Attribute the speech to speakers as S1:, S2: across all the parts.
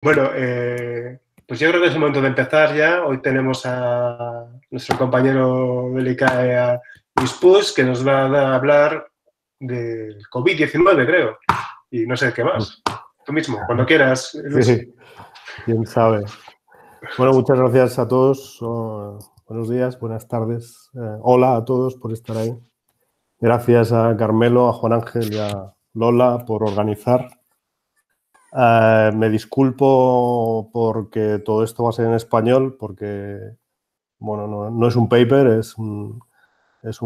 S1: Bueno, pues yo creo que es el momento de empezar ya. Hoy tenemos a nuestro compañero del ICAE, a Luis Puig, que nos va a hablar del COVID-19, creo. Y no sé qué más. Tú mismo, cuando quieras, Luis.
S2: Sí, quién sabe. Bueno, muchas gracias a todos. Buenos días, buenas tardes. Hola a todos por estar ahí. Gracias a Carmelo, a Juan Ángel y a Lola por organizar. Me disculpo porque todo esto va a ser en español, porque bueno, no es un paper, es un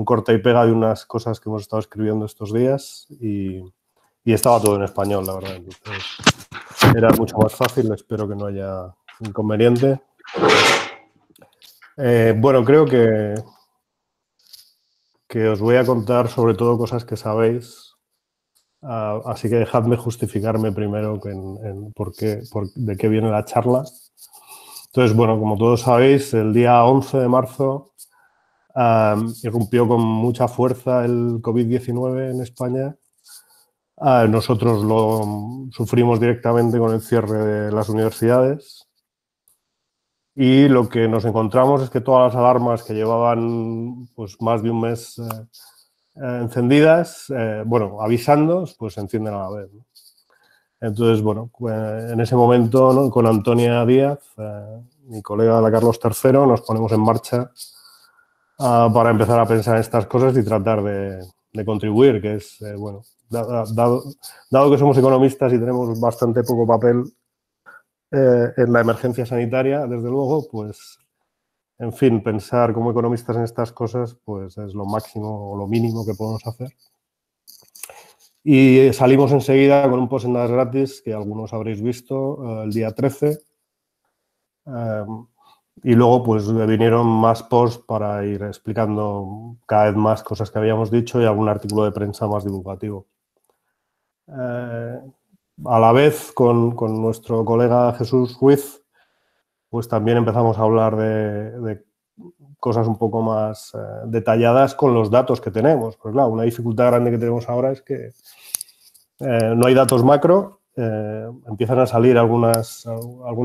S2: corta y pega de unas cosas que hemos estado escribiendo estos días y estaba todo en español, la verdad. Entonces, era mucho más fácil, espero que no haya inconveniente. Bueno, creo que os voy a contar sobre todo cosas que sabéis, así que dejadme justificarme primero de qué viene la charla. Entonces, bueno, como todos sabéis, el día 11 de marzo irrumpió con mucha fuerza el COVID-19 en España. Nosotros lo sufrimos directamente con el cierre de las universidades. Y lo que nos encontramos es que todas las alarmas que llevaban pues, más de un mes encendidas, avisando, pues se encienden a la vez, ¿no? Entonces, bueno, en ese momento, ¿no?, con Antonia Díaz, mi colega de la Carlos III, nos ponemos en marcha para empezar a pensar en estas cosas y tratar de contribuir, que es, dado que somos economistas y tenemos bastante poco papel en la emergencia sanitaria, desde luego, pues, en fin, pensar como economistas en estas cosas, pues es lo máximo o lo mínimo que podemos hacer. Y salimos enseguida con un post en Das Gratis, que algunos habréis visto, el día 13. Y luego, pues, vinieron más posts para ir explicando cada vez más cosas que habíamos dicho y algún artículo de prensa más divulgativo. A la vez, con nuestro colega Jesús Ruiz, pues también empezamos a hablar de cosas un poco más detalladas con los datos que tenemos. Pues claro, una dificultad grande que tenemos ahora es que no hay datos macro, empiezan a salir alguna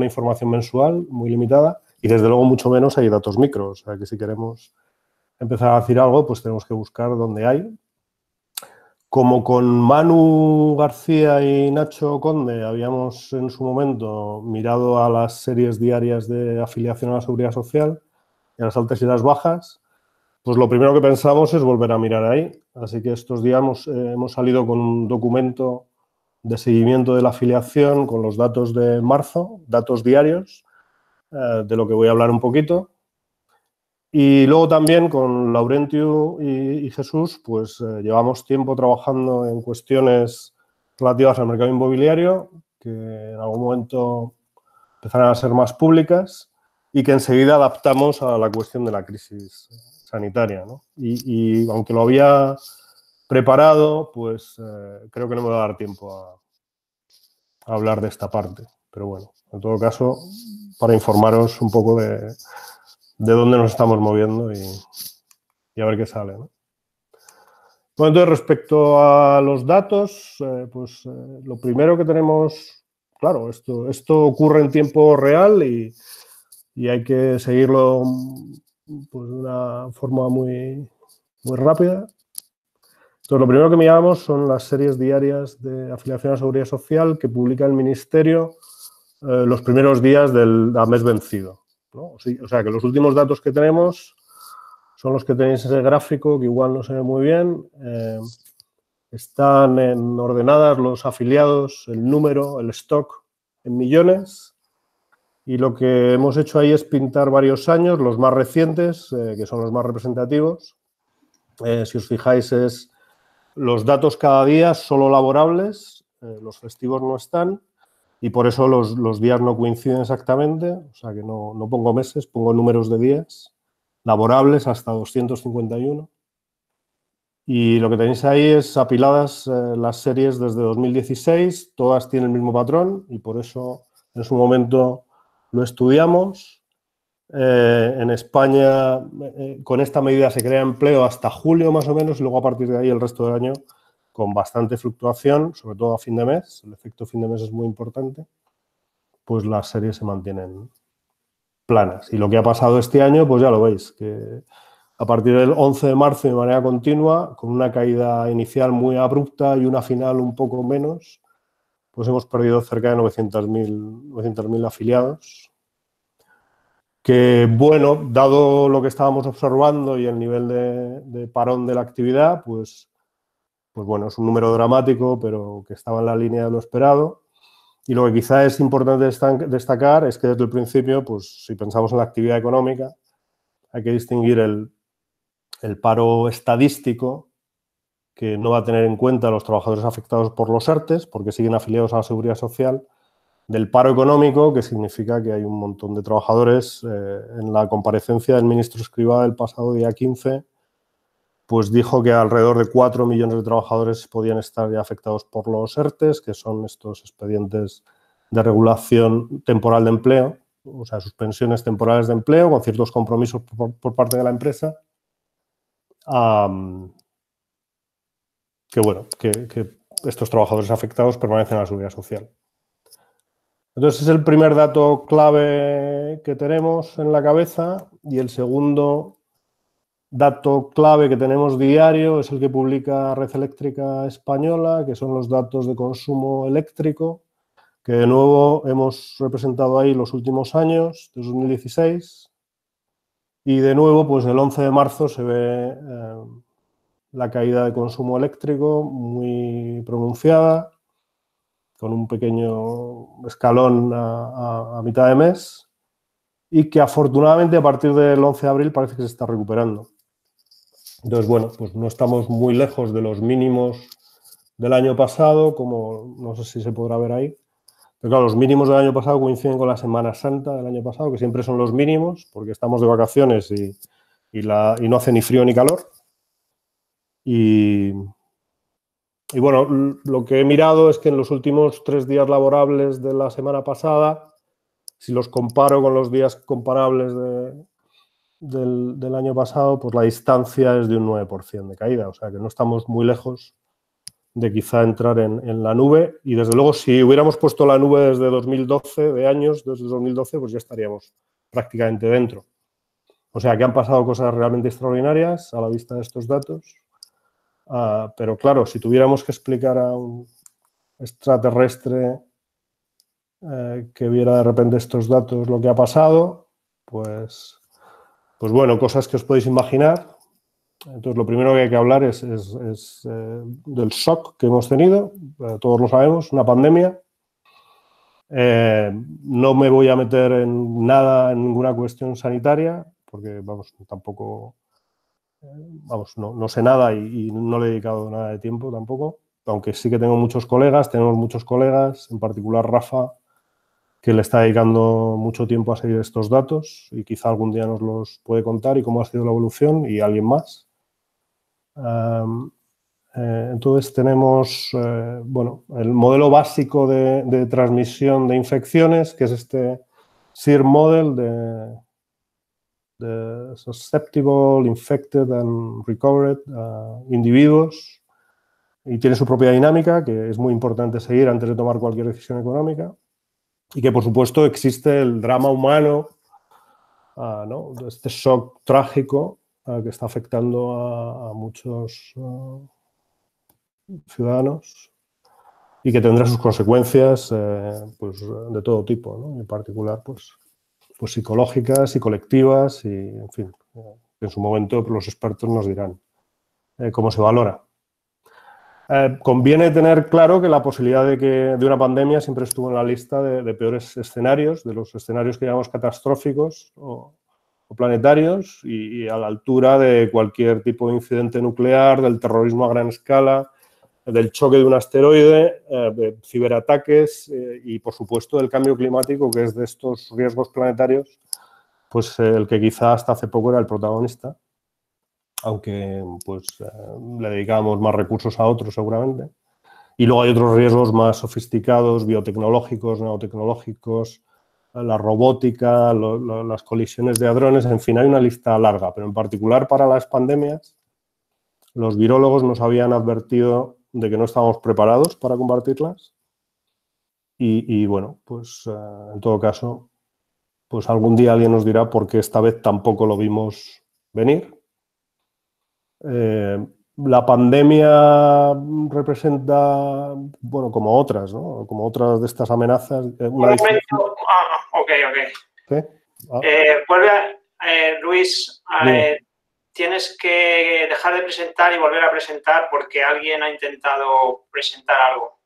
S2: información mensual muy limitada y desde luego mucho menos hay datos micro. O sea que si queremos empezar a decir algo, pues tenemos que buscar dónde hay. Como con Manu García y Nacho Conde habíamos en su momento mirado a las series diarias de afiliación a la Seguridad Social y a las altas y las bajas, pues lo primero que pensamos es volver a mirar ahí. Así que estos días hemos salido con un documento de seguimiento de la afiliación con los datos de marzo, datos diarios, de lo que voy a hablar un poquito. Y luego también con Laurentiu y Jesús, pues llevamos tiempo trabajando en cuestiones relativas al mercado inmobiliario, que en algún momento empezarán a ser más públicas y que enseguida adaptamos a la cuestión de la crisis sanitaria, ¿no? Y aunque lo había preparado, pues creo que no me va a dar tiempo a hablar de esta parte. Pero bueno, en todo caso, para informaros un poco de dónde nos estamos moviendo y a ver qué sale, ¿no? Bueno, entonces, respecto a los datos, lo primero que tenemos, claro, esto ocurre en tiempo real y hay que seguirlo pues, de una forma muy, muy rápida. Entonces, lo primero que miramos son las series diarias de afiliación a la Seguridad Social que publica el Ministerio los primeros días del mes vencido, ¿no? O sea, que los últimos datos que tenemos son los que tenéis ese gráfico, que igual no se ve muy bien. Están ordenadas los afiliados, el número, el stock en millones. Y lo que hemos hecho ahí es pintar varios años, los más recientes, que son los más representativos. Si os fijáis, es los datos cada día solo laborables, los festivos no están. Y por eso los días no coinciden exactamente, o sea que no pongo meses, pongo números de días laborables hasta 251. Y lo que tenéis ahí es apiladas las series desde 2016, todas tienen el mismo patrón y por eso en su momento lo estudiamos. En España con esta medida se crea empleo hasta julio más o menos y luego a partir de ahí el resto del año con bastante fluctuación, sobre todo a fin de mes. El efecto fin de mes es muy importante. pues las series se mantienen planas. Y lo que ha pasado este año, pues ya lo veis, que a partir del 11 de marzo de manera continua, con una caída inicial muy abrupta y una final un poco menos, pues hemos perdido cerca de 900.000 afiliados. Que, bueno, dado lo que estábamos observando y el nivel de parón de la actividad, pues bueno, es un número dramático, pero que estaba en la línea de lo esperado. Y lo que quizá es importante destacar es que desde el principio, pues si pensamos en la actividad económica, hay que distinguir el paro estadístico, que no va a tener en cuenta a los trabajadores afectados por los ERTEs, porque siguen afiliados a la Seguridad Social, del paro económico, que significa que hay un montón de trabajadores. En la comparecencia del ministro Escrivá del pasado día 15, pues dijo que alrededor de 4 millones de trabajadores podían estar ya afectados por los ERTEs, que son estos expedientes de regulación temporal de empleo, o sea, suspensiones temporales de empleo con ciertos compromisos por parte de la empresa. Que estos trabajadores afectados permanecen en la Seguridad Social. Entonces, es el primer dato clave que tenemos en la cabeza, y el segundo dato clave que tenemos diario es el que publica Red Eléctrica Española, que son los datos de consumo eléctrico, que de nuevo hemos representado ahí los últimos años, de 2016, y de nuevo, pues el 11 de marzo se ve la caída de consumo eléctrico muy pronunciada, con un pequeño escalón a mitad de mes, y que afortunadamente a partir del 11 de abril parece que se está recuperando. Entonces, bueno, pues no estamos muy lejos de los mínimos del año pasado, como no sé si se podrá ver ahí. Pero claro, los mínimos del año pasado coinciden con la Semana Santa del año pasado, que siempre son los mínimos, porque estamos de vacaciones y no hace ni frío ni calor. Y bueno, lo que he mirado es que en los últimos 3 días laborables de la semana pasada, si los comparo con los días comparables del año pasado, pues la distancia es de un 9% de caída. O sea que no estamos muy lejos de quizá entrar en la nube. Y desde luego, si hubiéramos puesto la nube desde 2012, desde 2012, pues ya estaríamos prácticamente dentro. O sea que han pasado cosas realmente extraordinarias a la vista de estos datos. Pero claro, si tuviéramos que explicar a un extraterrestre que viera de repente estos datos lo que ha pasado, pues bueno, cosas que os podéis imaginar. Entonces, lo primero que hay que hablar es del shock que hemos tenido. Todos lo sabemos, una pandemia. No me voy a meter en nada, en ninguna cuestión sanitaria, porque, vamos, tampoco... no sé nada y no le he dedicado nada de tiempo tampoco, aunque sí que tenemos muchos colegas, en particular Rafa, que le está dedicando mucho tiempo a seguir estos datos y quizá algún día nos los puede contar y cómo ha sido la evolución, y alguien más. Entonces tenemos el modelo básico de transmisión de infecciones, que es este SIR model de Susceptible, Infected and Recovered individuos, y tiene su propia dinámica que es muy importante seguir antes de tomar cualquier decisión económica, y que por supuesto existe el drama humano, ¿no? Este shock trágico que está afectando a muchos ciudadanos y que tendrá sus consecuencias pues de todo tipo, ¿no? En particular pues psicológicas y colectivas, y en fin, en su momento los expertos nos dirán cómo se valora. Conviene tener claro que la posibilidad de una pandemia siempre estuvo en la lista de peores escenarios, de los escenarios que llamamos catastróficos o planetarios, y a la altura de cualquier tipo de incidente nuclear, del terrorismo a gran escala, del choque de un asteroide, de ciberataques y, por supuesto, del cambio climático, que es de estos riesgos planetarios, pues el que quizá hasta hace poco era el protagonista, aunque pues le dedicábamos más recursos a otros seguramente. Y luego hay otros riesgos más sofisticados, biotecnológicos, nanotecnológicos, la robótica, las colisiones de hadrones, en fin, hay una lista larga, pero en particular para las pandemias, los virólogos nos habían advertido de que no estábamos preparados para combatirlas Y bueno, pues en todo caso, pues algún día alguien nos dirá por qué esta vez tampoco lo vimos venir. La pandemia representa, bueno, como otras, ¿no? Como otras de estas amenazas.
S3: Un momento. Ok.
S2: ¿Qué?
S3: Luis, tienes que dejar de presentar y volver a presentar porque alguien ha intentado presentar algo.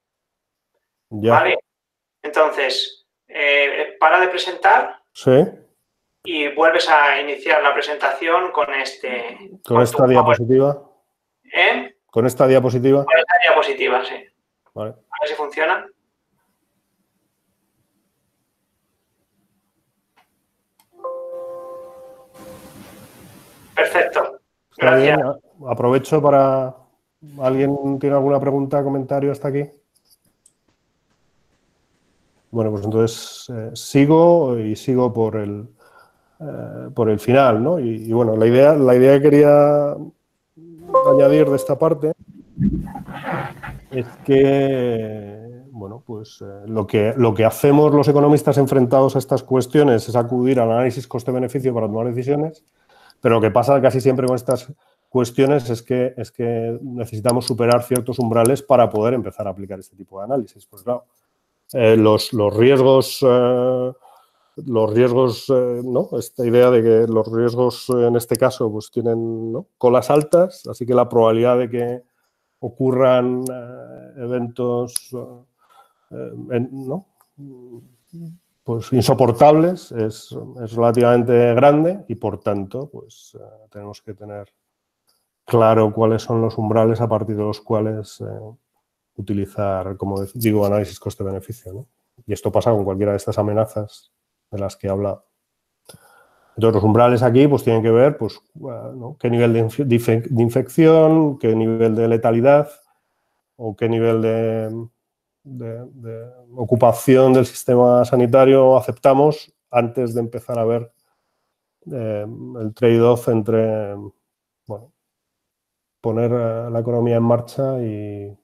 S2: Ya.
S3: ¿Vale? Entonces, para de presentar.
S2: Sí.
S3: Y vuelves a iniciar la presentación con
S2: esta diapositiva. ¿Con esta diapositiva?
S3: Con esta diapositiva, sí.
S2: Vale.
S3: A ver si funciona. Perfecto. Gracias.
S2: Bien. Aprovecho para... ¿Alguien tiene alguna pregunta, comentario hasta aquí? Bueno, pues entonces sigo por el final, ¿no? Y bueno, la idea que quería añadir de esta parte es que, bueno, pues lo que hacemos los economistas enfrentados a estas cuestiones es acudir al análisis coste-beneficio para tomar decisiones, pero lo que pasa casi siempre con estas cuestiones es que necesitamos superar ciertos umbrales para poder empezar a aplicar este tipo de análisis. Pues claro, los riesgos, ¿no? Esta idea de que los riesgos en este caso pues tienen, ¿no?, colas altas, así que la probabilidad de que ocurran eventos ¿no?, pues insoportables es relativamente grande y por tanto pues tenemos que tener claro cuáles son los umbrales a partir de los cuales utilizar, como digo, análisis coste-beneficio, ¿no? Y esto pasa con cualquiera de estas amenazas de las que he hablado. Entonces, los umbrales aquí pues tienen que ver, pues, ¿no?, qué nivel de infección, qué nivel de letalidad o qué nivel de ocupación del sistema sanitario aceptamos antes de empezar a ver el trade-off entre, bueno, poner la economía en marcha y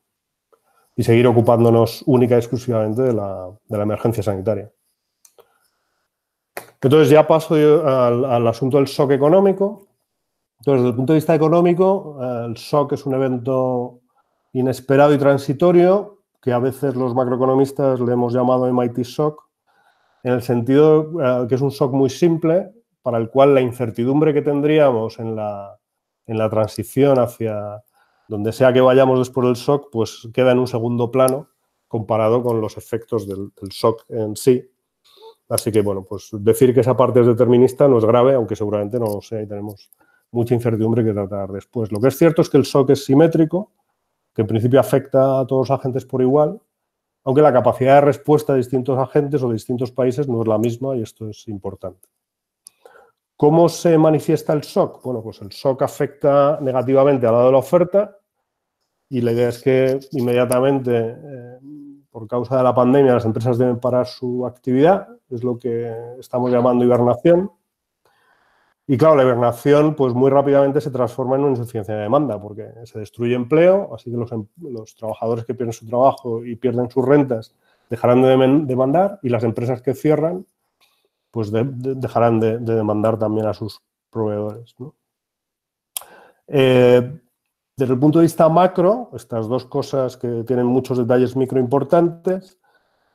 S2: seguir ocupándonos única y exclusivamente de la emergencia sanitaria. Entonces ya paso al asunto del shock económico. Entonces, desde el punto de vista económico, el shock es un evento inesperado y transitorio que a veces los macroeconomistas le hemos llamado MIT shock, en el sentido que es un shock muy simple para el cual la incertidumbre que tendríamos en la transición hacia donde sea que vayamos después del shock, pues queda en un segundo plano comparado con los efectos del shock en sí. Así que, bueno, pues decir que esa parte es determinista no es grave, aunque seguramente no lo sea y tenemos mucha incertidumbre que tratar después. Lo que es cierto es que el shock es simétrico, que en principio afecta a todos los agentes por igual, aunque la capacidad de respuesta de distintos agentes o de distintos países no es la misma y esto es importante. ¿Cómo se manifiesta el shock? Bueno, pues el shock afecta negativamente al lado de la oferta y la idea es que inmediatamente, por causa de la pandemia, las empresas deben parar su actividad, es lo que estamos llamando hibernación. Y claro, la hibernación pues muy rápidamente se transforma en una insuficiencia de demanda porque se destruye empleo, así que los trabajadores que pierden su trabajo y pierden sus rentas dejarán de demandar y las empresas que cierran pues dejarán de demandar también a sus proveedores, ¿no? Desde el punto de vista macro, estas dos cosas que tienen muchos detalles micro importantes,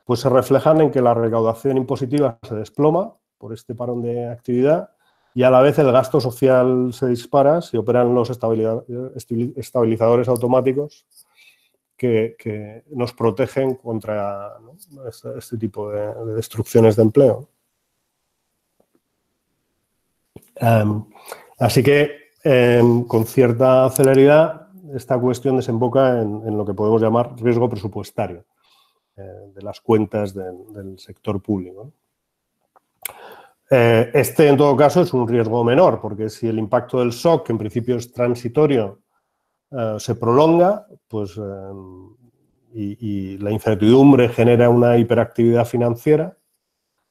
S2: pues se reflejan en que la recaudación impositiva se desploma por este parón de actividad y a la vez el gasto social se dispara si operan los estabilizadores automáticos que nos protegen contra, ¿no?, este tipo de destrucciones de empleo. Así que con cierta celeridad esta cuestión desemboca en lo que podemos llamar riesgo presupuestario de las cuentas del sector público. Este, en todo caso, es un riesgo menor, porque si el impacto del shock, que en principio es transitorio, se prolonga, pues, y la incertidumbre genera una hiperactividad financiera,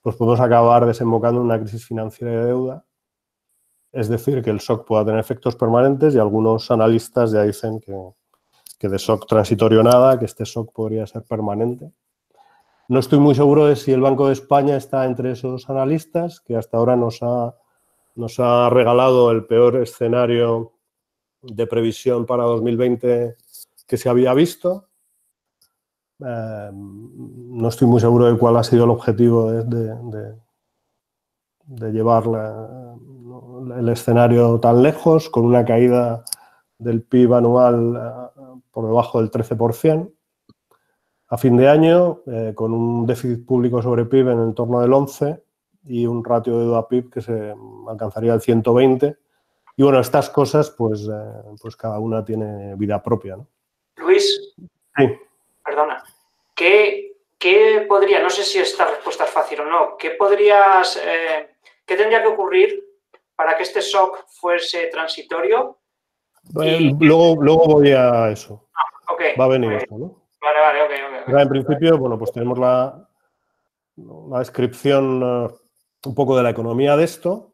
S2: pues podemos acabar desembocando en una crisis financiera de deuda. Es decir, que el shock pueda tener efectos permanentes y algunos analistas ya dicen que de shock transitorio nada, que este shock podría ser permanente. No estoy muy seguro de si el Banco de España está entre esos analistas, que hasta ahora nos ha regalado el peor escenario de previsión para 2020 que se había visto. No estoy muy seguro de cuál ha sido el objetivo de llevar el escenario tan lejos, con una caída del PIB anual por debajo del 13%. A fin de año, con un déficit público sobre PIB en torno del 11% y un ratio de deuda PIB que se alcanzaría el 120%. Y bueno, estas cosas, pues cada una tiene vida propia, ¿no?
S3: Luis,
S2: sí.
S3: Perdona, ¿qué podría, no sé si esta respuesta es fácil o no, ¿qué tendría que ocurrir para que este shock fuese transitorio?
S2: Luego voy a eso.
S3: Okay.
S2: Va a venir eso, ¿no?
S3: Vale, ok.
S2: En principio, bueno, pues tenemos la descripción un poco de la economía de esto,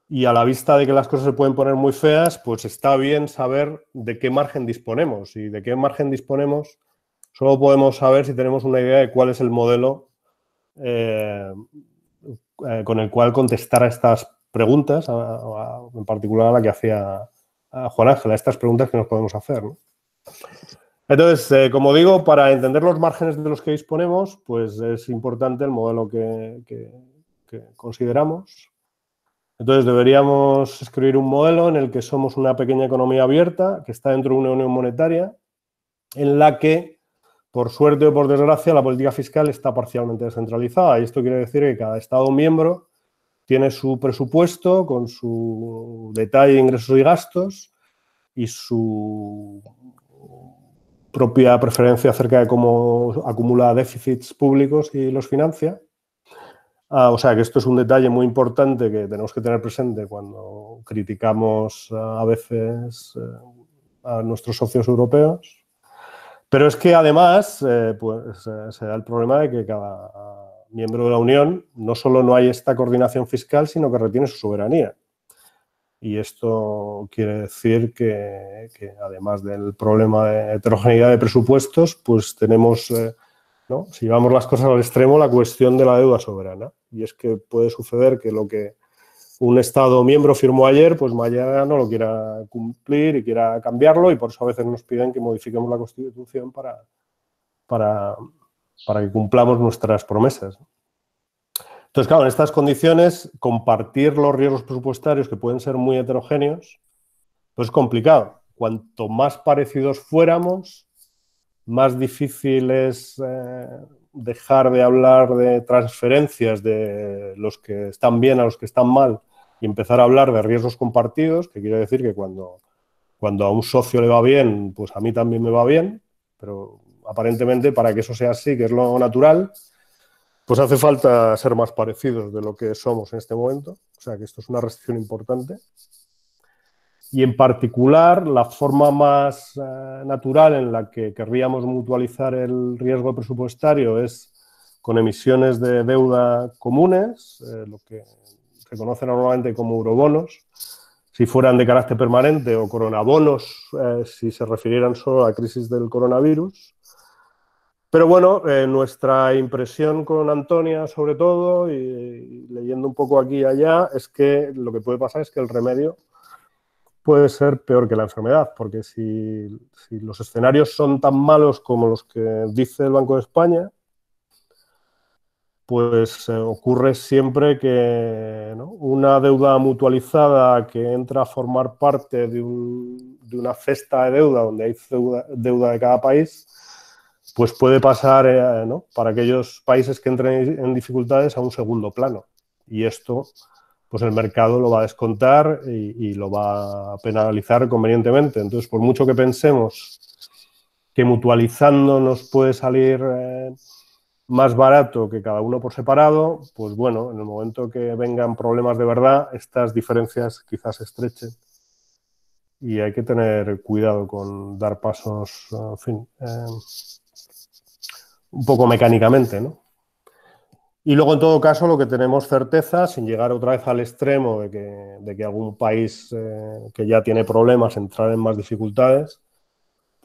S2: y a la vista de que las cosas se pueden poner muy feas, pues está bien saber de qué margen disponemos. Y de qué margen disponemos solo podemos saber si tenemos una idea de cuál es el modelo con el cual contestar a estas preguntas, en particular a la que hacía Juan Ángel, a estas preguntas que nos podemos hacer, ¿no? Entonces, como digo, para entender los márgenes de los que disponemos, pues es importante el modelo que consideramos. Entonces, deberíamos escribir un modelo en el que somos una pequeña economía abierta que está dentro de una unión monetaria en la que, por suerte o por desgracia, la política fiscal está parcialmente descentralizada. Y esto quiere decir que cada Estado miembro tiene su presupuesto con su detalle de ingresos y gastos y su propia preferencia acerca de cómo acumula déficits públicos y los financia. O sea que esto es un detalle muy importante que tenemos que tener presente cuando criticamos a veces a nuestros socios europeos. Pero es que además se da el problema de que cada miembro de la Unión no solo no hay esta coordinación fiscal, sino que retiene su soberanía. Y esto quiere decir que además del problema de heterogeneidad de presupuestos, pues tenemos, ¿no? Si llevamos las cosas al extremo, la cuestión de la deuda soberana. Y es que puede suceder que lo que un Estado miembro firmó ayer, pues mañana no lo quiera cumplir y quiera cambiarlo, y por eso a veces nos piden que modifiquemos la Constitución para que cumplamos nuestras promesas. Entonces, claro, en estas condiciones, compartir los riesgos presupuestarios, que pueden ser muy heterogéneos, pues es complicado. Cuanto más parecidos fuéramos, más difícil es dejar de hablar de transferencias de los que están bien a los que están mal y empezar a hablar de riesgos compartidos, que quiere decir que cuando a un socio le va bien, pues a mí también me va bien, pero aparentemente para que eso sea así, que es lo natural, pues hace falta ser más parecidos de lo que somos en este momento. O sea que esto es una restricción importante. Y en particular, la forma más natural en la que querríamos mutualizar el riesgo presupuestario es con emisiones de deuda comunes, lo que se conoce normalmente como eurobonos, si fueran de carácter permanente, o coronabonos, si se refirieran solo a la crisis del coronavirus. Pero bueno, nuestra impresión con Antonia, sobre todo, y leyendo un poco aquí y allá, es que lo que puede pasar es que el remedio puede ser peor que la enfermedad, porque si los escenarios son tan malos como los que dice el Banco de España, pues ocurre siempre que, ¿no?, una deuda mutualizada que entra a formar parte de una cesta de deuda donde hay deuda de cada país, pues puede pasar, ¿no?, para aquellos países que entren en dificultades a un segundo plano. Y esto, pues el mercado lo va a descontar y lo va a penalizar convenientemente. Entonces, por mucho que pensemos que mutualizando nos puede salir más barato que cada uno por separado, pues bueno, en el momento que vengan problemas de verdad, estas diferencias quizás se estrechen. Y hay que tener cuidado con dar pasos, en fin, un poco mecánicamente, ¿no? Y luego, en todo caso, lo que tenemos certeza, sin llegar otra vez al extremo de que algún país que ya tiene problemas entrar en más dificultades,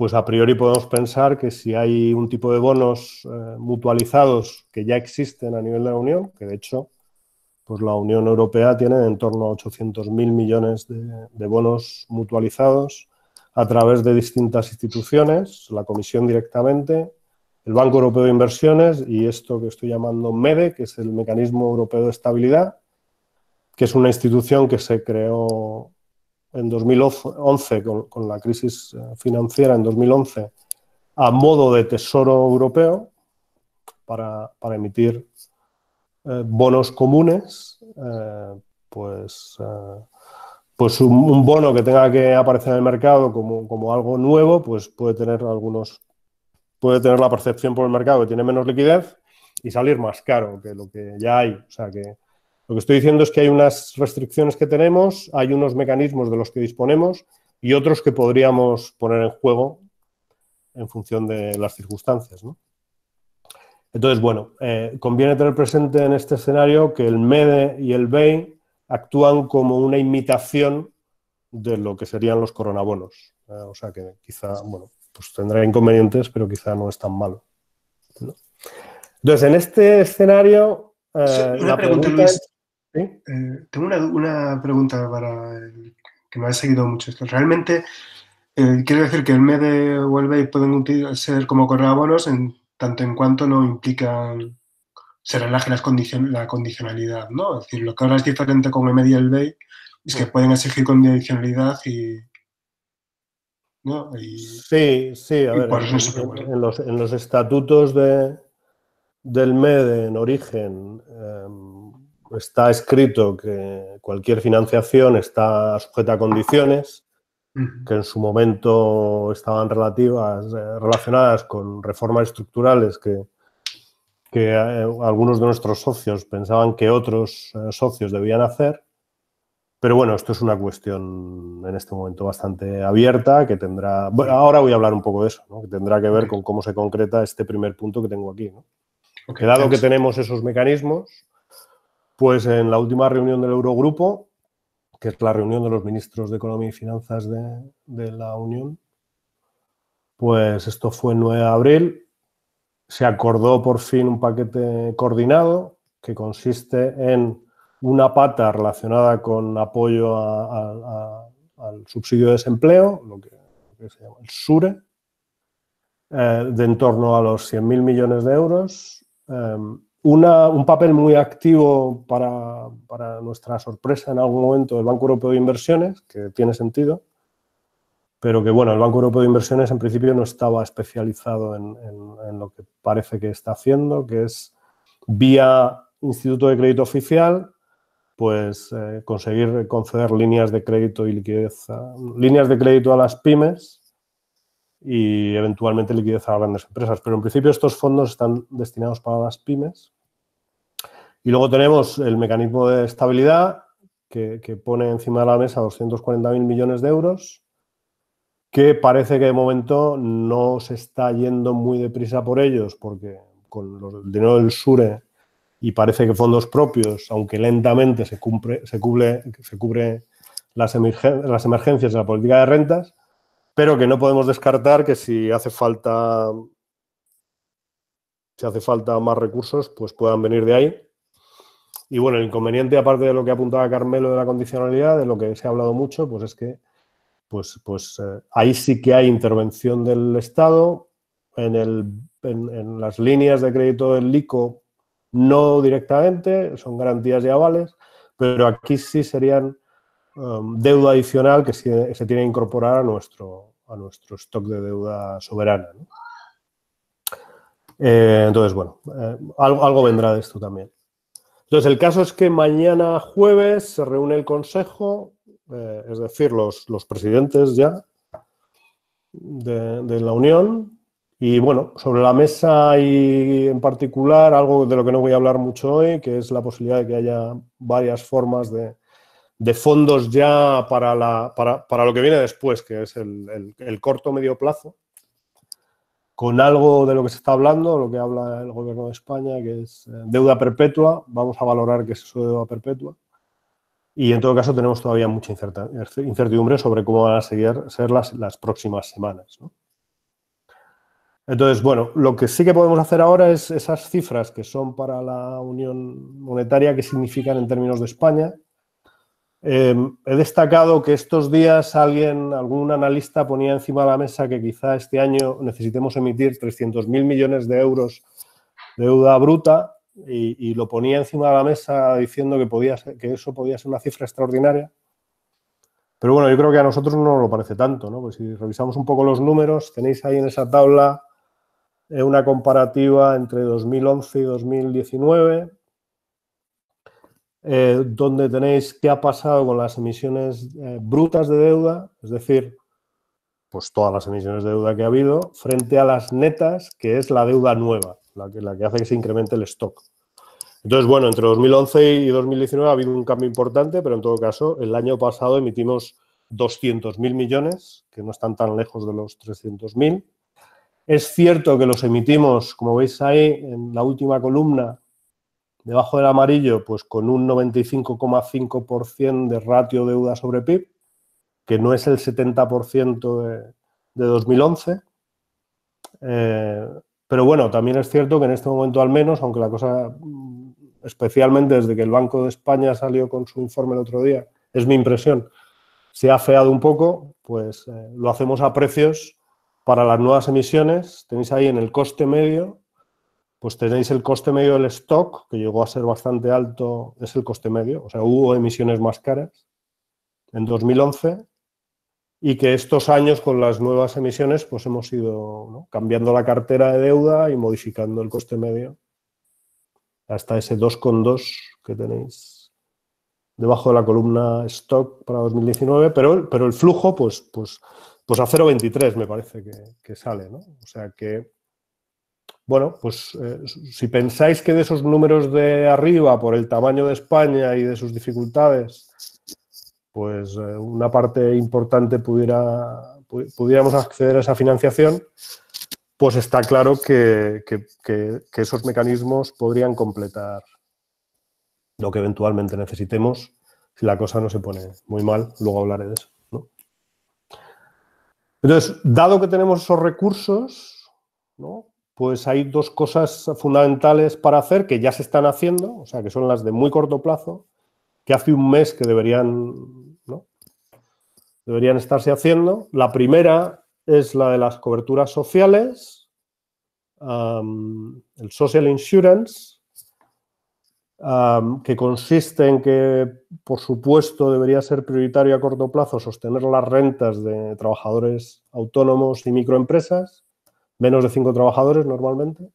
S2: pues a priori podemos pensar que si hay un tipo de bonos mutualizados que ya existen a nivel de la Unión, que de hecho pues la Unión Europea tiene en torno a 800.000 millones de bonos mutualizados a través de distintas instituciones, la Comisión directamente, el Banco Europeo de Inversiones y esto que estoy llamando MEDE, que es el Mecanismo Europeo de Estabilidad, que es una institución que se creó en 2011 con la crisis financiera en 2011 a modo de tesoro europeo para emitir bonos comunes, pues un bono que tenga que aparecer en el mercado como algo nuevo, pues puede tener la percepción por el mercado que tiene menos liquidez y salir más caro que lo que ya hay. O sea que lo que estoy diciendo es que hay unas restricciones que tenemos, hay unos mecanismos de los que disponemos y otros que podríamos poner en juego en función de las circunstancias, ¿no? Entonces, bueno, conviene tener presente en este escenario que el MEDE y el BEI actúan como una imitación de lo que serían los coronabonos. O sea que quizá, bueno, pues tendrá inconvenientes, pero quizá no es tan malo, ¿no? Entonces, en este escenario,
S1: una pregunta, Luis.
S2: ¿Sí?
S1: Tengo una pregunta que me ha seguido mucho esto. ¿Realmente quiere decir que el MEDE o el BEI pueden ser como coronabonos en tanto en cuanto no implican, se relaje la condicionalidad, ¿no? Es decir, lo que ahora es diferente con el MEDE y el BEI es que pueden exigir condicionalidad ¿no?
S2: Sí, a ver, en los estatutos del MEDE en origen está escrito que cualquier financiación está sujeta a condiciones que en su momento estaban relacionadas con reformas estructurales que algunos de nuestros socios pensaban que otros socios debían hacer. Pero bueno, esto es una cuestión en este momento bastante abierta que tendrá... Bueno, ahora voy a hablar un poco de eso, ¿no? Que tendrá que ver con cómo se concreta este primer punto que tengo aquí, ¿no? Que dado que tenemos esos mecanismos, pues en la última reunión del Eurogrupo, que es la reunión de los ministros de Economía y Finanzas de la Unión, pues esto fue el 9 de abril, se acordó por fin un paquete coordinado que consiste en una pata relacionada con apoyo al subsidio de desempleo, lo que se llama el SURE, de en torno a los 100.000 millones de euros. Un papel muy activo para nuestra sorpresa en algún momento del Banco Europeo de Inversiones, que tiene sentido, pero que, bueno, el Banco Europeo de Inversiones en principio no estaba especializado en lo que parece que está haciendo, que es vía Instituto de Crédito Oficial, pues conseguir conceder líneas de crédito y liquidez, líneas de crédito a las pymes y eventualmente liquidez a las grandes empresas. Pero en principio estos fondos están destinados para las pymes. Y luego tenemos el mecanismo de estabilidad que pone encima de la mesa 240.000 millones de euros, que parece que de momento no se está yendo muy deprisa por ellos, porque con el dinero del SURE y parece que fondos propios, aunque lentamente se cubre las emergencias de la política de rentas, pero que no podemos descartar que si hace falta más recursos, pues puedan venir de ahí. Y bueno, el inconveniente, aparte de lo que apuntaba Carmelo de la condicionalidad, de lo que se ha hablado mucho, pues es que ahí sí que hay intervención del Estado en las líneas de crédito del ICO, no directamente, son garantías y avales, pero aquí sí serían deuda adicional que se tiene que incorporar a nuestro stock de deuda soberana, ¿no? Entonces, bueno, algo vendrá de esto también. Entonces, el caso es que mañana jueves se reúne el Consejo, es decir, los presidentes ya de la Unión. Y bueno, sobre la mesa hay en particular algo de lo que no voy a hablar mucho hoy, que es la posibilidad de que haya varias formas de fondos ya para lo que viene después, que es el corto medio plazo, con algo de lo que se está hablando, lo que habla el Gobierno de España, que es deuda perpetua. Vamos a valorar qué es eso de deuda perpetua. Y en todo caso tenemos todavía mucha incertidumbre sobre cómo van a ser las próximas semanas, ¿no? Entonces, bueno, lo que sí que podemos hacer ahora es esas cifras que son para la Unión Monetaria, que significan en términos de España. He destacado que estos días algún analista ponía encima de la mesa que quizá este año necesitemos emitir 300.000 millones de euros de deuda bruta y lo ponía encima de la mesa diciendo que eso podía ser una cifra extraordinaria. Pero bueno, yo creo que a nosotros no nos lo parece tanto, ¿no? Pues si revisamos un poco los números, tenéis ahí en esa tabla una comparativa entre 2011 y 2019, donde tenéis qué ha pasado con las emisiones brutas de deuda, es decir, pues todas las emisiones de deuda que ha habido, frente a las netas, que es la deuda nueva, la que hace que se incremente el stock. Entonces, bueno, entre 2011 y 2019 ha habido un cambio importante, pero en todo caso, el año pasado emitimos 200.000 millones, que no están tan lejos de los 300.000. Es cierto que los emitimos, como veis ahí, en la última columna, debajo del amarillo, pues con un 95,5% de ratio deuda sobre PIB, que no es el 70% de 2011. Pero bueno, también es cierto que en este momento al menos, aunque la cosa, especialmente desde que el Banco de España salió con su informe el otro día, es mi impresión, se ha afeado un poco, pues lo hacemos a precios para las nuevas emisiones. Tenéis ahí en el coste medio, pues tenéis el coste medio del stock, que llegó a ser bastante alto, es el coste medio, o sea, hubo emisiones más caras en 2011 y que estos años con las nuevas emisiones pues hemos ido, ¿no?, cambiando la cartera de deuda y modificando el coste medio hasta ese 2,2 que tenéis debajo de la columna stock para 2019, pero el flujo pues a 0,23 me parece que sale, ¿no? O sea que, bueno, pues si pensáis que de esos números de arriba, por el tamaño de España y de sus dificultades, pues una parte importante pudiéramos acceder a esa financiación, pues está claro que esos mecanismos podrían completar lo que eventualmente necesitemos si la cosa no se pone muy mal. Luego hablaré de eso, ¿no? Entonces, dado que tenemos esos recursos, ¿no?, pues hay dos cosas fundamentales para hacer que ya se están haciendo, o sea, que son las de muy corto plazo, que hace un mes que deberían estarse haciendo. La primera es la de las coberturas sociales, el social insurance, que consiste en que, por supuesto, debería ser prioritario a corto plazo sostener las rentas de trabajadores autónomos y microempresas, menos de 5 trabajadores normalmente.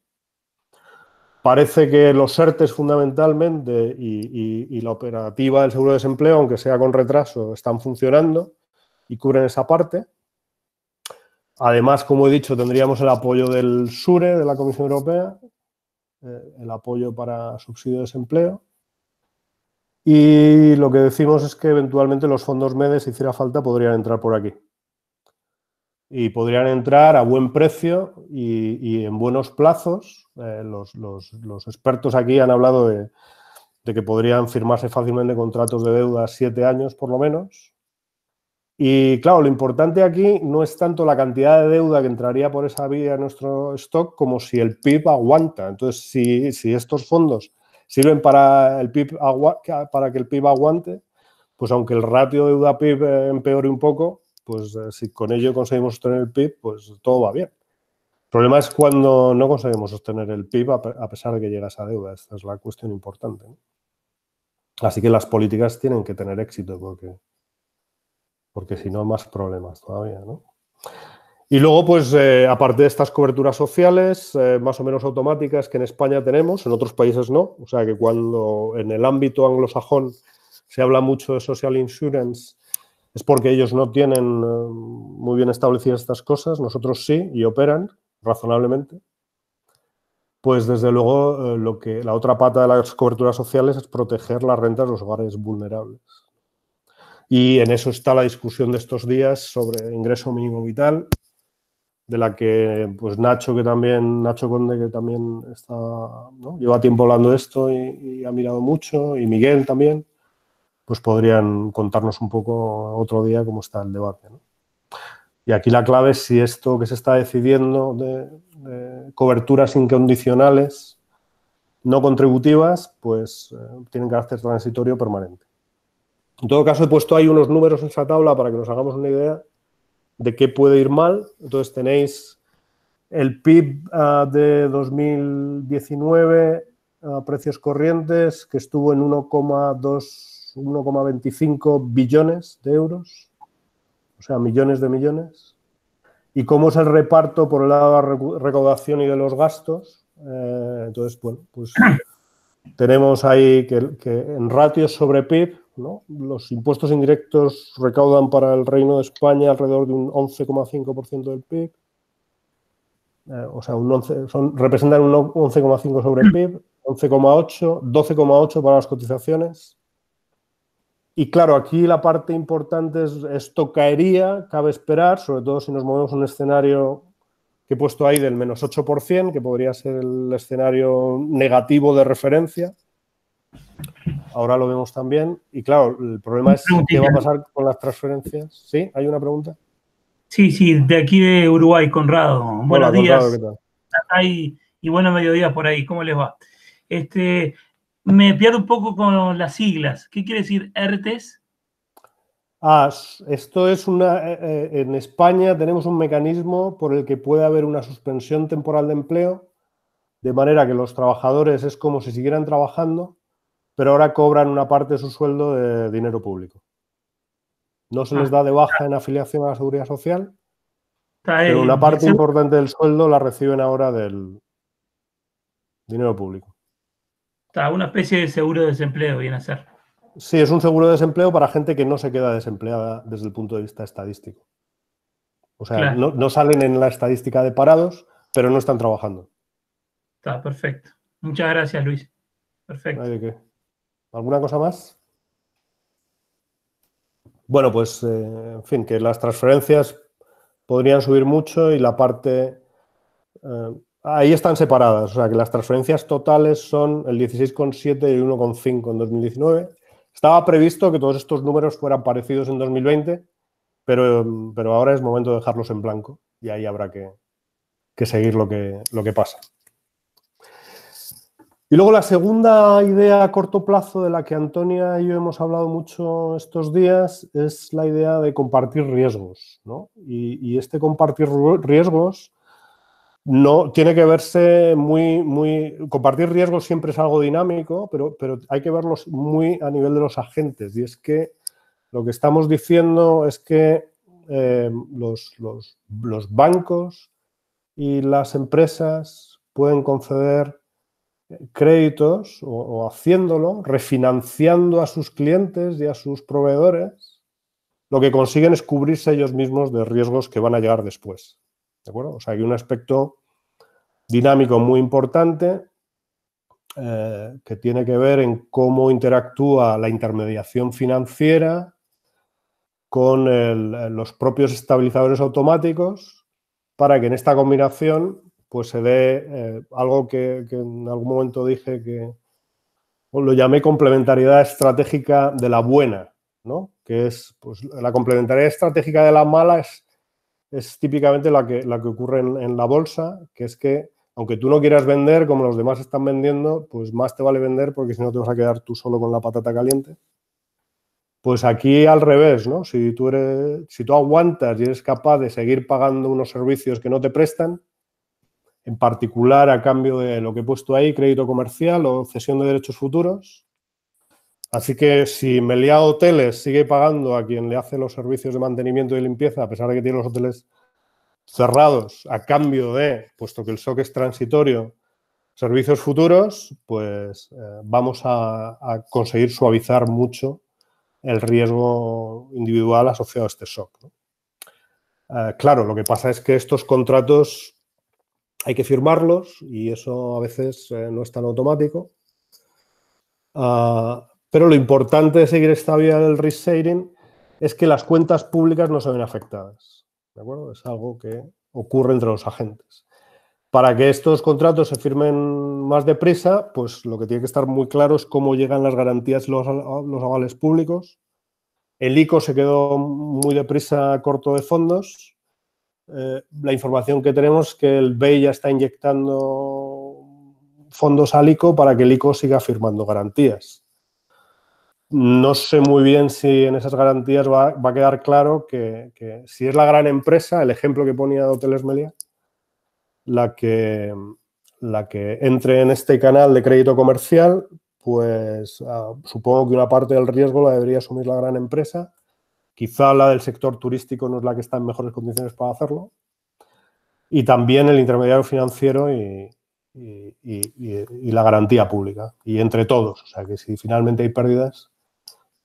S2: Parece que los ERTEs fundamentalmente y la operativa del seguro de desempleo, aunque sea con retraso, están funcionando y cubren esa parte. Además, como he dicho, tendríamos el apoyo del SURE, de la Comisión Europea, el apoyo para subsidio de desempleo. Y lo que decimos es que eventualmente los fondos MEDES, si hiciera falta, podrían entrar por aquí. Y podrían entrar a buen precio y en buenos plazos. Los expertos aquí han hablado de que podrían firmarse fácilmente contratos de deuda a 7 años por lo menos. Y claro, lo importante aquí no es tanto la cantidad de deuda que entraría por esa vía en nuestro stock como si el PIB aguanta. Entonces, si estos fondos sirven para que el PIB aguante, pues aunque el ratio deuda-PIB empeore un poco, pues si con ello conseguimos sostener el PIB, pues todo va bien. El problema es cuando no conseguimos sostener el PIB a pesar de que llega esa deuda. Esta es la cuestión importante, ¿no? Así que las políticas tienen que tener éxito porque si no, más problemas todavía, ¿no? Y luego, pues, aparte de estas coberturas sociales, más o menos automáticas que en España tenemos, en otros países no. O sea, que cuando en el ámbito anglosajón se habla mucho de social insurance, es porque ellos no tienen muy bien establecidas estas cosas, nosotros sí, y operan razonablemente. Pues, desde luego, la otra pata de las coberturas sociales es proteger las rentas de los hogares vulnerables. Y en eso está la discusión de estos días sobre ingreso mínimo vital, de la que pues Nacho Conde, que también está, ¿no?, lleva tiempo hablando de esto y ha mirado mucho, y Miguel también, pues podrían contarnos un poco otro día cómo está el debate, ¿no? Y aquí la clave es si esto que se está decidiendo de coberturas incondicionales no contributivas, pues tienen carácter transitorio permanente. En todo caso, he puesto ahí unos números en esa tabla para que nos hagamos una idea de qué puede ir mal. Entonces tenéis el PIB de 2019 a precios corrientes, que estuvo en 1,25 billones de euros, o sea, millones de millones. ¿Y cómo es el reparto por el lado de la recaudación y de los gastos? Entonces, bueno, pues tenemos ahí que en ratios sobre PIB, ¿no? Los impuestos indirectos recaudan para el Reino de España alrededor de un 11,5% del PIB. O sea, representan un 11,5 sobre el PIB, 11,8, 12,8 para las cotizaciones. Y claro, aquí la parte importante es esto caería, cabe esperar, sobre todo si nos movemos un escenario que he puesto ahí del menos 8%, que podría ser el escenario negativo de referencia. Ahora lo vemos también. Y claro, el problema es qué va a pasar con las transferencias. ¿Sí? ¿Hay una pregunta?
S4: Sí, de aquí de Uruguay, Conrado. Buenos días.
S2: Conrado, ¿qué tal?
S4: Y buenos mediodías por ahí. ¿Cómo les va? Me pierdo un poco con las siglas. ¿Qué quiere decir ERTES?
S2: Esto es en España tenemos un mecanismo por el que puede haber una suspensión temporal de empleo, de manera que los trabajadores es como si siguieran trabajando, pero ahora cobran una parte de su sueldo de dinero público. No se les da de baja en afiliación a la Seguridad Social, pero una parte importante del sueldo la reciben ahora del dinero público.
S4: Una especie de seguro de desempleo viene a ser.
S2: Sí, es un seguro de desempleo para gente que no se queda desempleada desde el punto de vista estadístico. O sea, claro, no salen en la estadística de parados, pero no están trabajando.
S4: Está perfecto. Muchas gracias, Luis. Perfecto.
S2: ¿De qué? ¿Alguna cosa más? Bueno, pues, en fin, que las transferencias podrían subir mucho y la parte... ahí están separadas. O sea, que las transferencias totales son el 16,7 y el 1,5 en 2019. Estaba previsto que todos estos números fueran parecidos en 2020, pero ahora es momento de dejarlos en blanco y ahí habrá que seguir lo que pasa. Y luego la segunda idea a corto plazo de la que Antonia y yo hemos hablado mucho estos días es la idea de compartir riesgos, ¿no? Y este compartir riesgos no tiene que verse compartir riesgos siempre es algo dinámico, pero hay que verlos muy a nivel de los agentes. Y es que lo que estamos diciendo es que los bancos y las empresas pueden conceder créditos o haciéndolo, refinanciando a sus clientes y a sus proveedores, lo que consiguen es cubrirse ellos mismos de riesgos que van a llegar después. ¿De acuerdo? O sea, hay un aspecto dinámico muy importante que tiene que ver en cómo interactúa la intermediación financiera con los propios estabilizadores automáticos para que en esta combinación pues se dé algo que en algún momento dije que lo llamé complementariedad estratégica de la buena, ¿no? Que es pues, la complementariedad estratégica de la mala es típicamente la que ocurre en la bolsa, que es que aunque tú no quieras vender como los demás están vendiendo, pues más te vale vender porque si no te vas a quedar tú solo con la patata caliente. Pues aquí al revés, ¿no? Si tú aguantas y eres capaz de seguir pagando unos servicios que no te prestan, en particular a cambio de lo que he puesto ahí, crédito comercial o cesión de derechos futuros. Así que si Meliá Hoteles sigue pagando a quien le hace los servicios de mantenimiento y limpieza, a pesar de que tiene los hoteles cerrados, a cambio de, puesto que el SOC es transitorio, servicios futuros, pues vamos a conseguir suavizar mucho el riesgo individual asociado a este SOC, ¿no? Claro, lo que pasa es que estos contratos hay que firmarlos y eso a veces no es tan automático. Pero lo importante de seguir esta vía del risk sharing es que las cuentas públicas no se ven afectadas. ¿De acuerdo? Es algo que ocurre entre los agentes. Para que estos contratos se firmen más deprisa, pues lo que tiene que estar muy claro es cómo llegan las garantías y los avales públicos. El ICO se quedó muy deprisa corto de fondos la información que tenemos es que el BEI ya está inyectando fondos al ICO para que el ICO siga firmando garantías. No sé muy bien si en esas garantías va a quedar claro que si es la gran empresa, el ejemplo que ponía de Hoteles Meliá, la que entre en este canal de crédito comercial, pues supongo que una parte del riesgo la debería asumir la gran empresa. Quizá la del sector turístico no es la que está en mejores condiciones para hacerlo. Y también el intermediario financiero y la garantía pública. Y entre todos. O sea, que si finalmente hay pérdidas,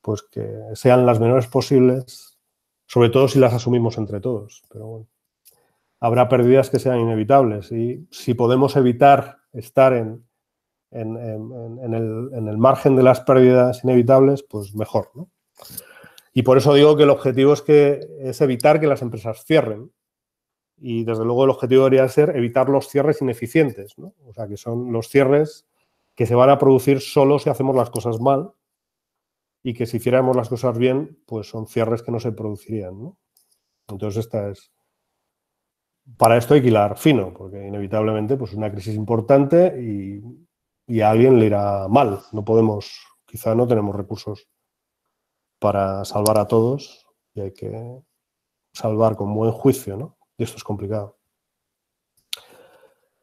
S2: pues que sean las menores posibles, sobre todo si las asumimos entre todos. Pero bueno, habrá pérdidas que sean inevitables. Y si podemos evitar estar en el margen de las pérdidas inevitables, pues mejor, ¿no? Y por eso digo que el objetivo es evitar que las empresas cierren. Y, desde luego, el objetivo debería ser evitar los cierres ineficientes, ¿no? O sea, que son los cierres que se van a producir solo si hacemos las cosas mal y que si hiciéramos las cosas bien, pues son cierres que no se producirían, ¿no? Entonces, para esto hay que hilar fino, porque inevitablemente pues, es una crisis importante y a alguien le irá mal. No podemos, quizá no tenemos recursos para salvar a todos y hay que salvar con buen juicio, ¿no? Y esto es complicado.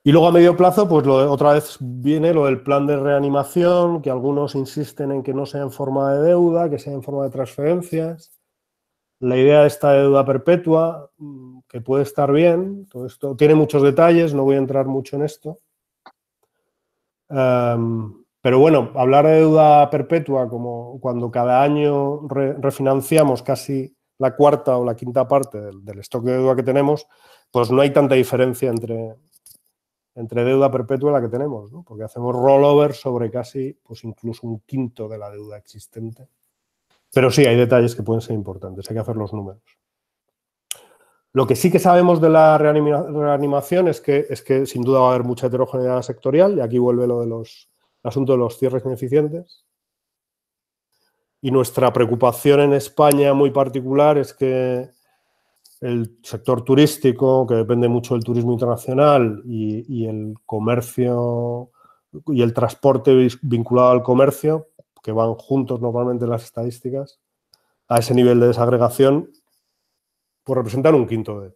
S2: Y luego a medio plazo, pues otra vez viene lo del plan de reanimación, que algunos insisten en que no sea en forma de deuda, que sea en forma de transferencias. La idea de esta deuda perpetua, que puede estar bien, todo esto tiene muchos detalles, no voy a entrar mucho en esto. Pero bueno, hablar de deuda perpetua como cuando cada año refinanciamos casi la cuarta o la quinta parte del stock de deuda que tenemos, pues no hay tanta diferencia entre deuda perpetua y la que tenemos, ¿no? Porque hacemos rollover sobre casi, pues incluso un quinto de la deuda existente. Pero sí, hay detalles que pueden ser importantes, hay que hacer los números. Lo que sí que sabemos de la reanimación es que sin duda va a haber mucha heterogeneidad sectorial, y aquí vuelve lo de asunto de los cierres ineficientes. Y nuestra preocupación en España muy particular es que el sector turístico, que depende mucho del turismo internacional, y el comercio y el transporte vinculado al comercio, que van juntos normalmente en las estadísticas, a ese nivel de desagregación, pues representan un quinto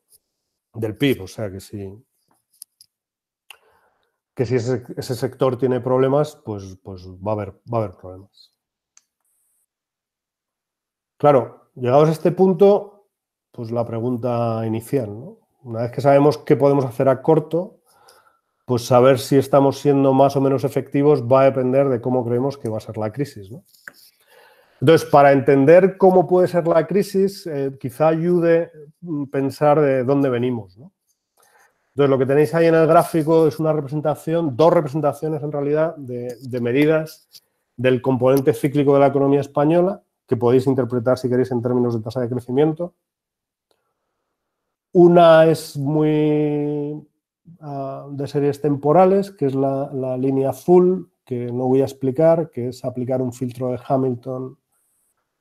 S2: del PIB. O sea que si ese sector tiene problemas, pues va a haber problemas. Claro, llegados a este punto, pues la pregunta inicial, ¿no? Una vez que sabemos qué podemos hacer a corto, pues saber si estamos siendo más o menos efectivos va a depender de cómo creemos que va a ser la crisis, ¿no? Entonces, para entender cómo puede ser la crisis, quizá ayude pensar de dónde venimos, ¿no? Entonces, lo que tenéis ahí en el gráfico es una representación, dos representaciones en realidad, de medidas del componente cíclico de la economía española, que podéis interpretar, si queréis, en términos de tasa de crecimiento. Una es muy de series temporales, que es la línea azul, que no voy a explicar, que es aplicar un filtro de Hamilton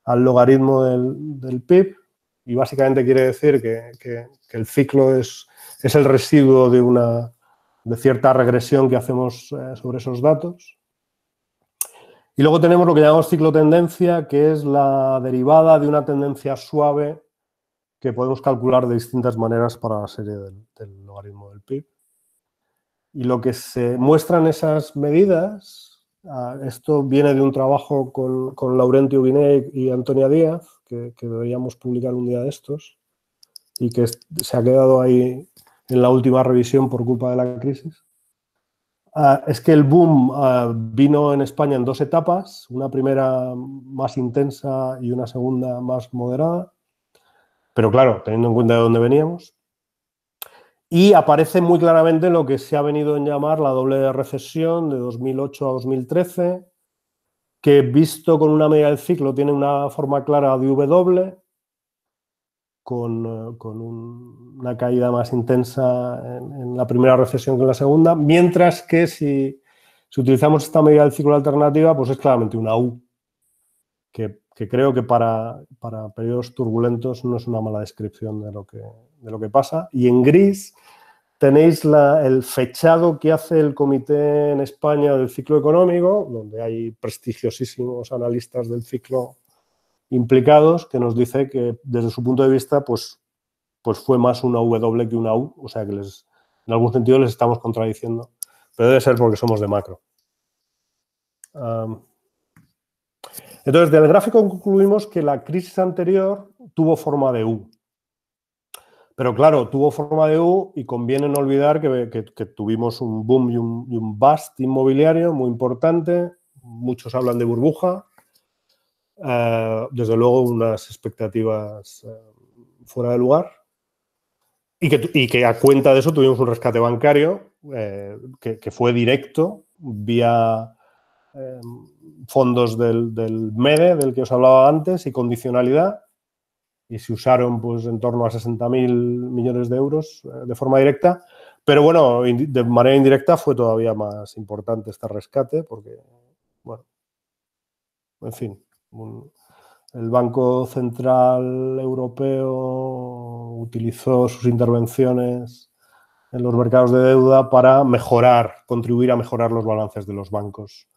S2: al logaritmo del PIB, y básicamente quiere decir que el ciclo es el residuo de cierta regresión que hacemos sobre esos datos. Y luego tenemos lo que llamamos ciclo-tendencia, que es la derivada de una tendencia suave que podemos calcular de distintas maneras para la serie del logaritmo del PIB. Y lo que se muestra en esas medidas, esto viene de un trabajo con Laurentio Binet y Antonia Díaz, que deberíamos publicar un día de estos, y que se ha quedado ahí en la última revisión por culpa de la crisis. Es que el boom vino en España en dos etapas, una primera más intensa y una segunda más moderada, pero claro, teniendo en cuenta de dónde veníamos. Y aparece muy claramente lo que se ha venido a llamar la doble recesión de 2008 a 2013, que visto con una media del ciclo tiene una forma clara de W, con una caída más intensa en la primera recesión que en la segunda, mientras que si utilizamos esta medida del ciclo alternativa, pues es claramente una U, que creo que para periodos turbulentos no es una mala descripción de lo que pasa. Y en gris tenéis el fechado que hace el Comité en España del Ciclo Económico, donde hay prestigiosísimos analistas del ciclo implicados, que nos dice que desde su punto de vista pues fue más una W que una U, o sea que en algún sentido les estamos contradiciendo, pero debe ser porque somos de macro. Entonces, del gráfico concluimos que la crisis anterior tuvo forma de U. Pero claro, tuvo forma de U y conviene no olvidar que tuvimos un boom y un bust inmobiliario muy importante. Muchos hablan de burbuja. Desde luego, unas expectativas fuera de lugar. Y que a cuenta de eso tuvimos un rescate bancario que fue directo vía fondos del MEDE, del que os hablaba antes, y condicionalidad. Y se usaron pues en torno a 60.000 millones de euros de forma directa. Pero bueno, de manera indirecta fue todavía más importante este rescate porque, bueno, en fin, el Banco Central Europeo utilizó sus intervenciones en los mercados de deuda para contribuir a mejorar los balances de los bancos,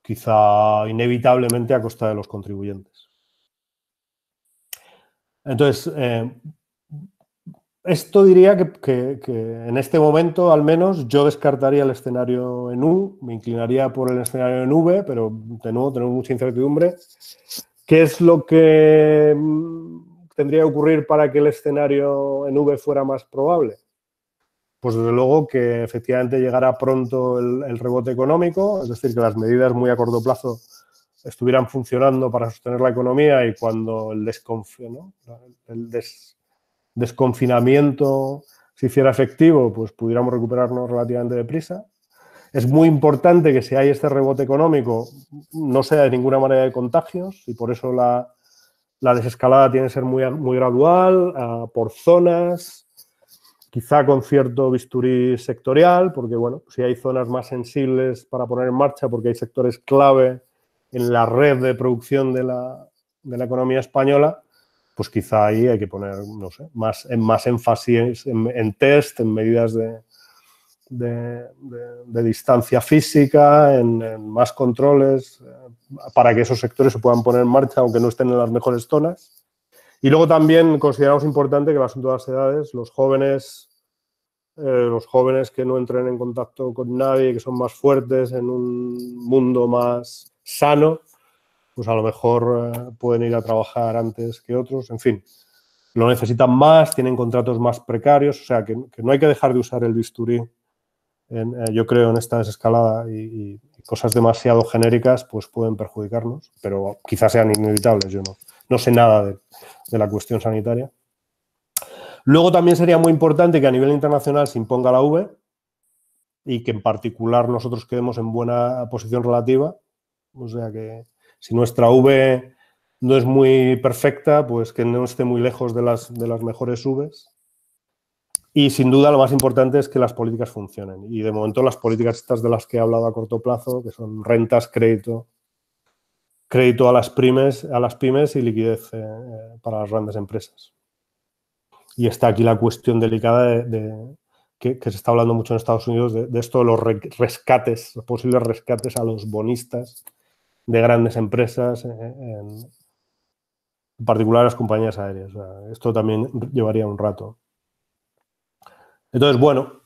S2: quizá inevitablemente a costa de los contribuyentes. Entonces, esto diría que en este momento, al menos, yo descartaría el escenario en U, me inclinaría por el escenario en V, pero de nuevo tenemos mucha incertidumbre. ¿Qué es lo que tendría que ocurrir para que el escenario en V fuera más probable? Pues desde luego que efectivamente llegara pronto el rebote económico, es decir, que las medidas muy a corto plazo estuvieran funcionando para sostener la economía y cuando el desconfinamiento se hiciera efectivo, pues pudiéramos recuperarnos relativamente deprisa. Es muy importante que si hay este rebote económico no sea de ninguna manera de contagios y por eso la desescalada tiene que ser muy gradual, por zonas, quizá con cierto bisturí sectorial, porque bueno, si hay zonas más sensibles para poner en marcha, porque hay sectores clave en la red de producción de la economía española, pues quizá ahí hay que poner, no sé, más énfasis en test, en medidas de distancia física, en más controles, para que esos sectores se puedan poner en marcha, aunque no estén en las mejores zonas. Y luego también consideramos importante que el asunto de las edades, los jóvenes que no entren en contacto con nadie, que son más fuertes en un mundo más sano, pues a lo mejor pueden ir a trabajar antes que otros, en fin, lo necesitan más, tienen contratos más precarios, o sea que no hay que dejar de usar el bisturí, yo creo, en esta desescalada y cosas demasiado genéricas pues pueden perjudicarnos, pero quizás sean inevitables, yo no sé nada de la cuestión sanitaria. Luego también sería muy importante que a nivel internacional se imponga la V y que en particular nosotros quedemos en buena posición relativa, o sea que si nuestra V no es muy perfecta, pues que no esté muy lejos de las mejores Vs. Y sin duda lo más importante es que las políticas funcionen. Y de momento las políticas estas de las que he hablado a corto plazo, que son rentas, crédito a las pymes y liquidez para las grandes empresas. Y está aquí la cuestión delicada que se está hablando mucho en Estados Unidos de esto de los rescates, los posibles rescates a los bonistas de grandes empresas, en particular las compañías aéreas. O sea, esto también llevaría un rato. Entonces, bueno,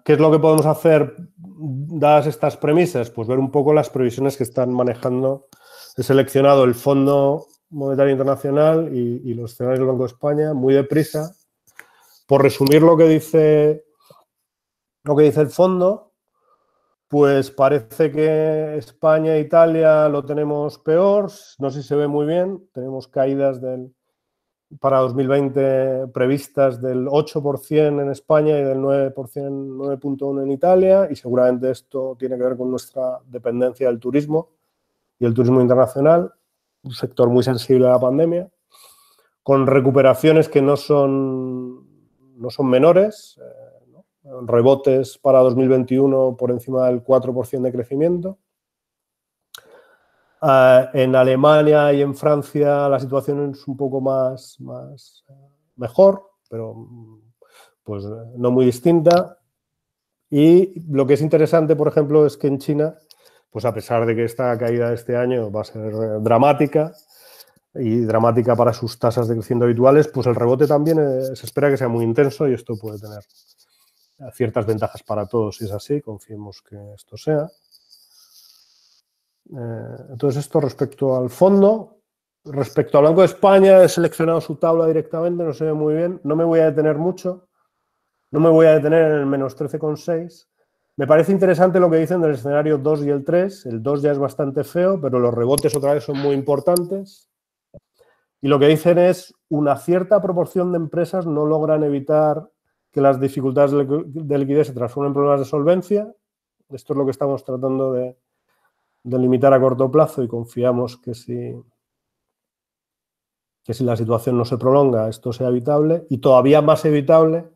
S2: ¿qué es lo que podemos hacer dadas estas premisas? Pues ver un poco las previsiones que están manejando. He seleccionado el Fondo Monetario Internacional y los escenarios del Banco de España muy deprisa. Por resumir lo que dice el fondo, pues parece que España e Italia lo tenemos peor, no sé si se ve muy bien, tenemos caídas para 2020 previstas del 8% en España y del 9.1% en Italia, y seguramente esto tiene que ver con nuestra dependencia del turismo y el turismo internacional, un sector muy sensible a la pandemia, con recuperaciones que no son menores, rebotes para 2021 por encima del 4% de crecimiento. En Alemania y en Francia la situación es un poco más mejor, pues no muy distinta. Y lo que es interesante, por ejemplo, es que en China, pues a pesar de que esta caída de este año va a ser dramática y dramática para sus tasas de crecimiento habituales, pues el rebote también se espera que sea muy intenso y esto puede tener ciertas ventajas para todos si es así, confiemos que esto sea. Entonces esto respecto al fondo. Respecto al Banco de España, he seleccionado su tabla directamente, no se ve muy bien, no me voy a detener mucho, no me voy a detener en el menos 13,6. Me parece interesante lo que dicen del escenario 2 y el 3, el 2 ya es bastante feo, pero los rebotes otra vez son muy importantes. Y lo que dicen es una cierta proporción de empresas no logran evitar que las dificultades de liquidez se transformen en problemas de solvencia. Esto es lo que estamos tratando de limitar a corto plazo y confiamos que si la situación no se prolonga, esto sea evitable. Y todavía más evitable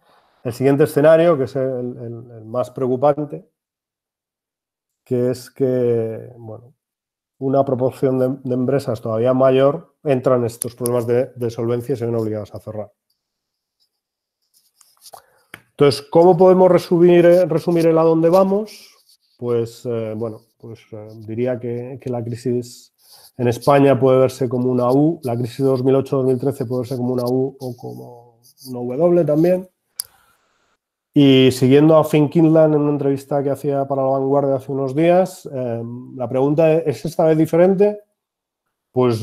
S2: el siguiente escenario, que es el más preocupante, que es que, bueno, una proporción de empresas todavía mayor entran en estos problemas de solvencia y se ven obligadas a cerrar. Entonces, ¿cómo podemos resumir el a dónde vamos? Pues, diría que la crisis en España puede verse como una U, la crisis de 2008-2013 puede verse como una U o como una W también. Y siguiendo a Finn Kindle en una entrevista que hacía para La Vanguardia hace unos días, la pregunta ¿es esta vez diferente? Pues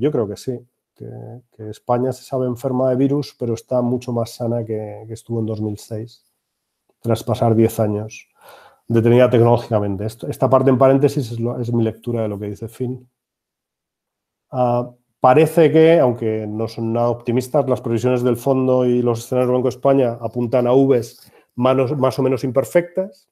S2: yo creo que sí, que España se sabe enferma de virus, pero está mucho más sana que estuvo en 2006, tras pasar 10 años detenida tecnológicamente. Esta parte en paréntesis es mi lectura de lo que dice Finn. Parece que, aunque no son nada optimistas, las previsiones del fondo y los escenarios del Banco de España apuntan a Vs más o menos imperfectas.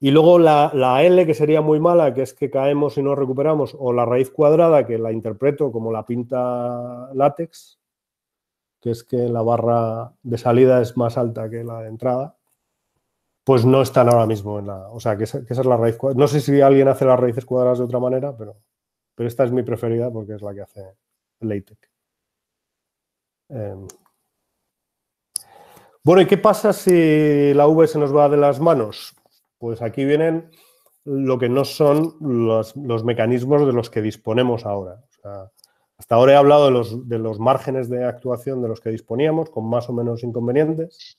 S2: Y luego la L, que sería muy mala, que es que caemos y no recuperamos, o la raíz cuadrada, que la interpreto como la pinta látex, que es que la barra de salida es más alta que la de entrada, pues no están ahora mismo en la... O sea, que esa es la raíz cuadrada. No sé si alguien hace las raíces cuadradas de otra manera, pero esta es mi preferida porque es la que hace LaTeX. Bueno, ¿y qué pasa si la V se nos va de las manos? Pues aquí vienen lo que no son los mecanismos de los que disponemos ahora. O sea, hasta ahora he hablado de los márgenes de actuación de los que disponíamos, con más o menos inconvenientes,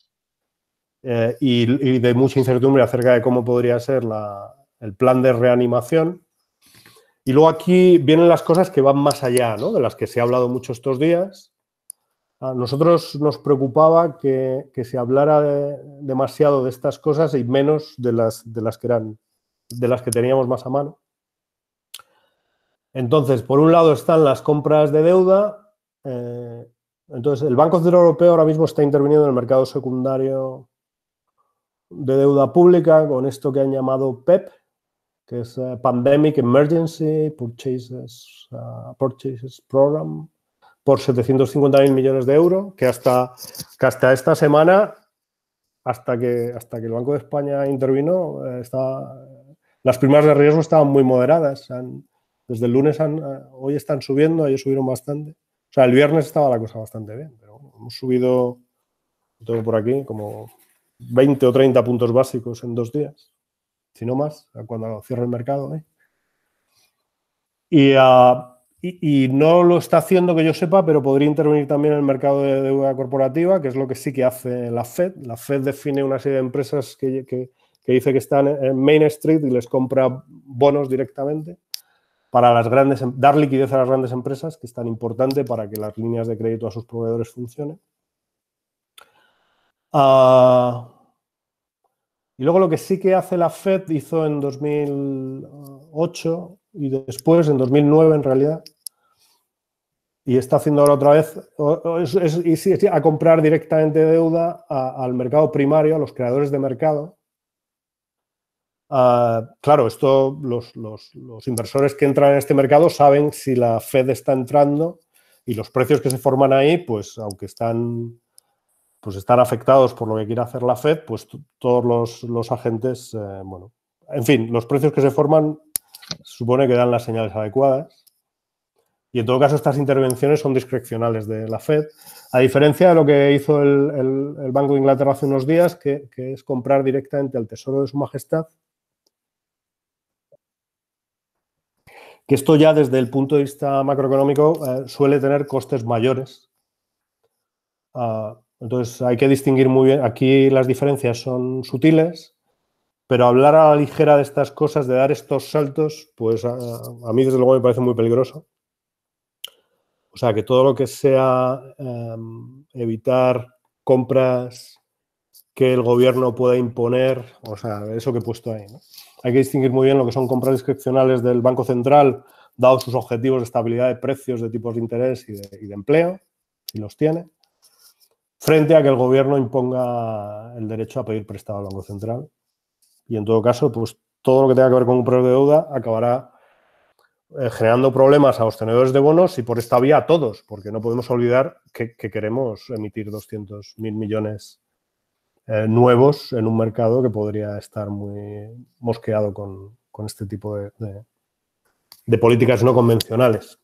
S2: y de mucha incertidumbre acerca de cómo podría ser el plan de reanimación. Y luego aquí vienen las cosas que van más allá, ¿no? De las que se ha hablado mucho estos días. A nosotros nos preocupaba que se hablara demasiado de estas cosas y menos de las que teníamos más a mano. Entonces, por un lado están las compras de deuda. Entonces, el Banco Central Europeo ahora mismo está interviniendo en el mercado secundario de deuda pública con esto que han llamado PEP, que es Pandemic Emergency Purchases Program, por 750.000 millones de euros, que hasta esta semana, hasta que el Banco de España intervino, las primas de riesgo estaban muy moderadas. Desde el lunes, hoy están subiendo, ayer subieron bastante. O sea, el viernes estaba la cosa bastante bien, pero bueno, hemos subido, lo tengo por aquí, como 20 o 30 puntos básicos en 2 días. Si no más, cuando cierre el mercado. Y no lo está haciendo que yo sepa, pero podría intervenir también en el mercado de deuda corporativa, que es lo que sí que hace la Fed. La Fed define una serie de empresas que dice que están en Main Street y les compra bonos directamente para dar liquidez a las grandes empresas, que es tan importante para que las líneas de crédito a sus proveedores funcionen. Y luego lo que sí que hace la Fed, hizo en 2008 y después, en 2009 en realidad, y está haciendo ahora otra vez, es a comprar directamente deuda al mercado primario, a los creadores de mercado. Claro, esto los inversores que entran en este mercado saben si la Fed está entrando y los precios que se forman ahí, pues aunque están afectados por lo que quiere hacer la Fed, pues todos los agentes, en fin, los precios que se forman se supone que dan las señales adecuadas. Y en todo caso, estas intervenciones son discrecionales de la Fed, a diferencia de lo que hizo el Banco de Inglaterra hace unos días, que es comprar directamente al Tesoro de Su Majestad. Que esto ya desde el punto de vista macroeconómico suele tener costes mayores. Entonces hay que distinguir muy bien. Aquí las diferencias son sutiles, pero hablar a la ligera de estas cosas, de dar estos saltos, pues a mí desde luego me parece muy peligroso. O sea, que todo lo que sea evitar compras que el gobierno pueda imponer, o sea, eso que he puesto ahí, ¿no? Hay que distinguir muy bien lo que son compras discrecionales del Banco Central, dados sus objetivos de estabilidad de precios, de tipos de interés y de empleo, si los tiene, frente a que el gobierno imponga el derecho a pedir prestado al Banco Central. Y en todo caso, pues todo lo que tenga que ver con compras de deuda acabará generando problemas a los tenedores de bonos y por esta vía a todos, porque no podemos olvidar que queremos emitir 200.000 millones nuevos en un mercado que podría estar muy mosqueado con este tipo de políticas no convencionales.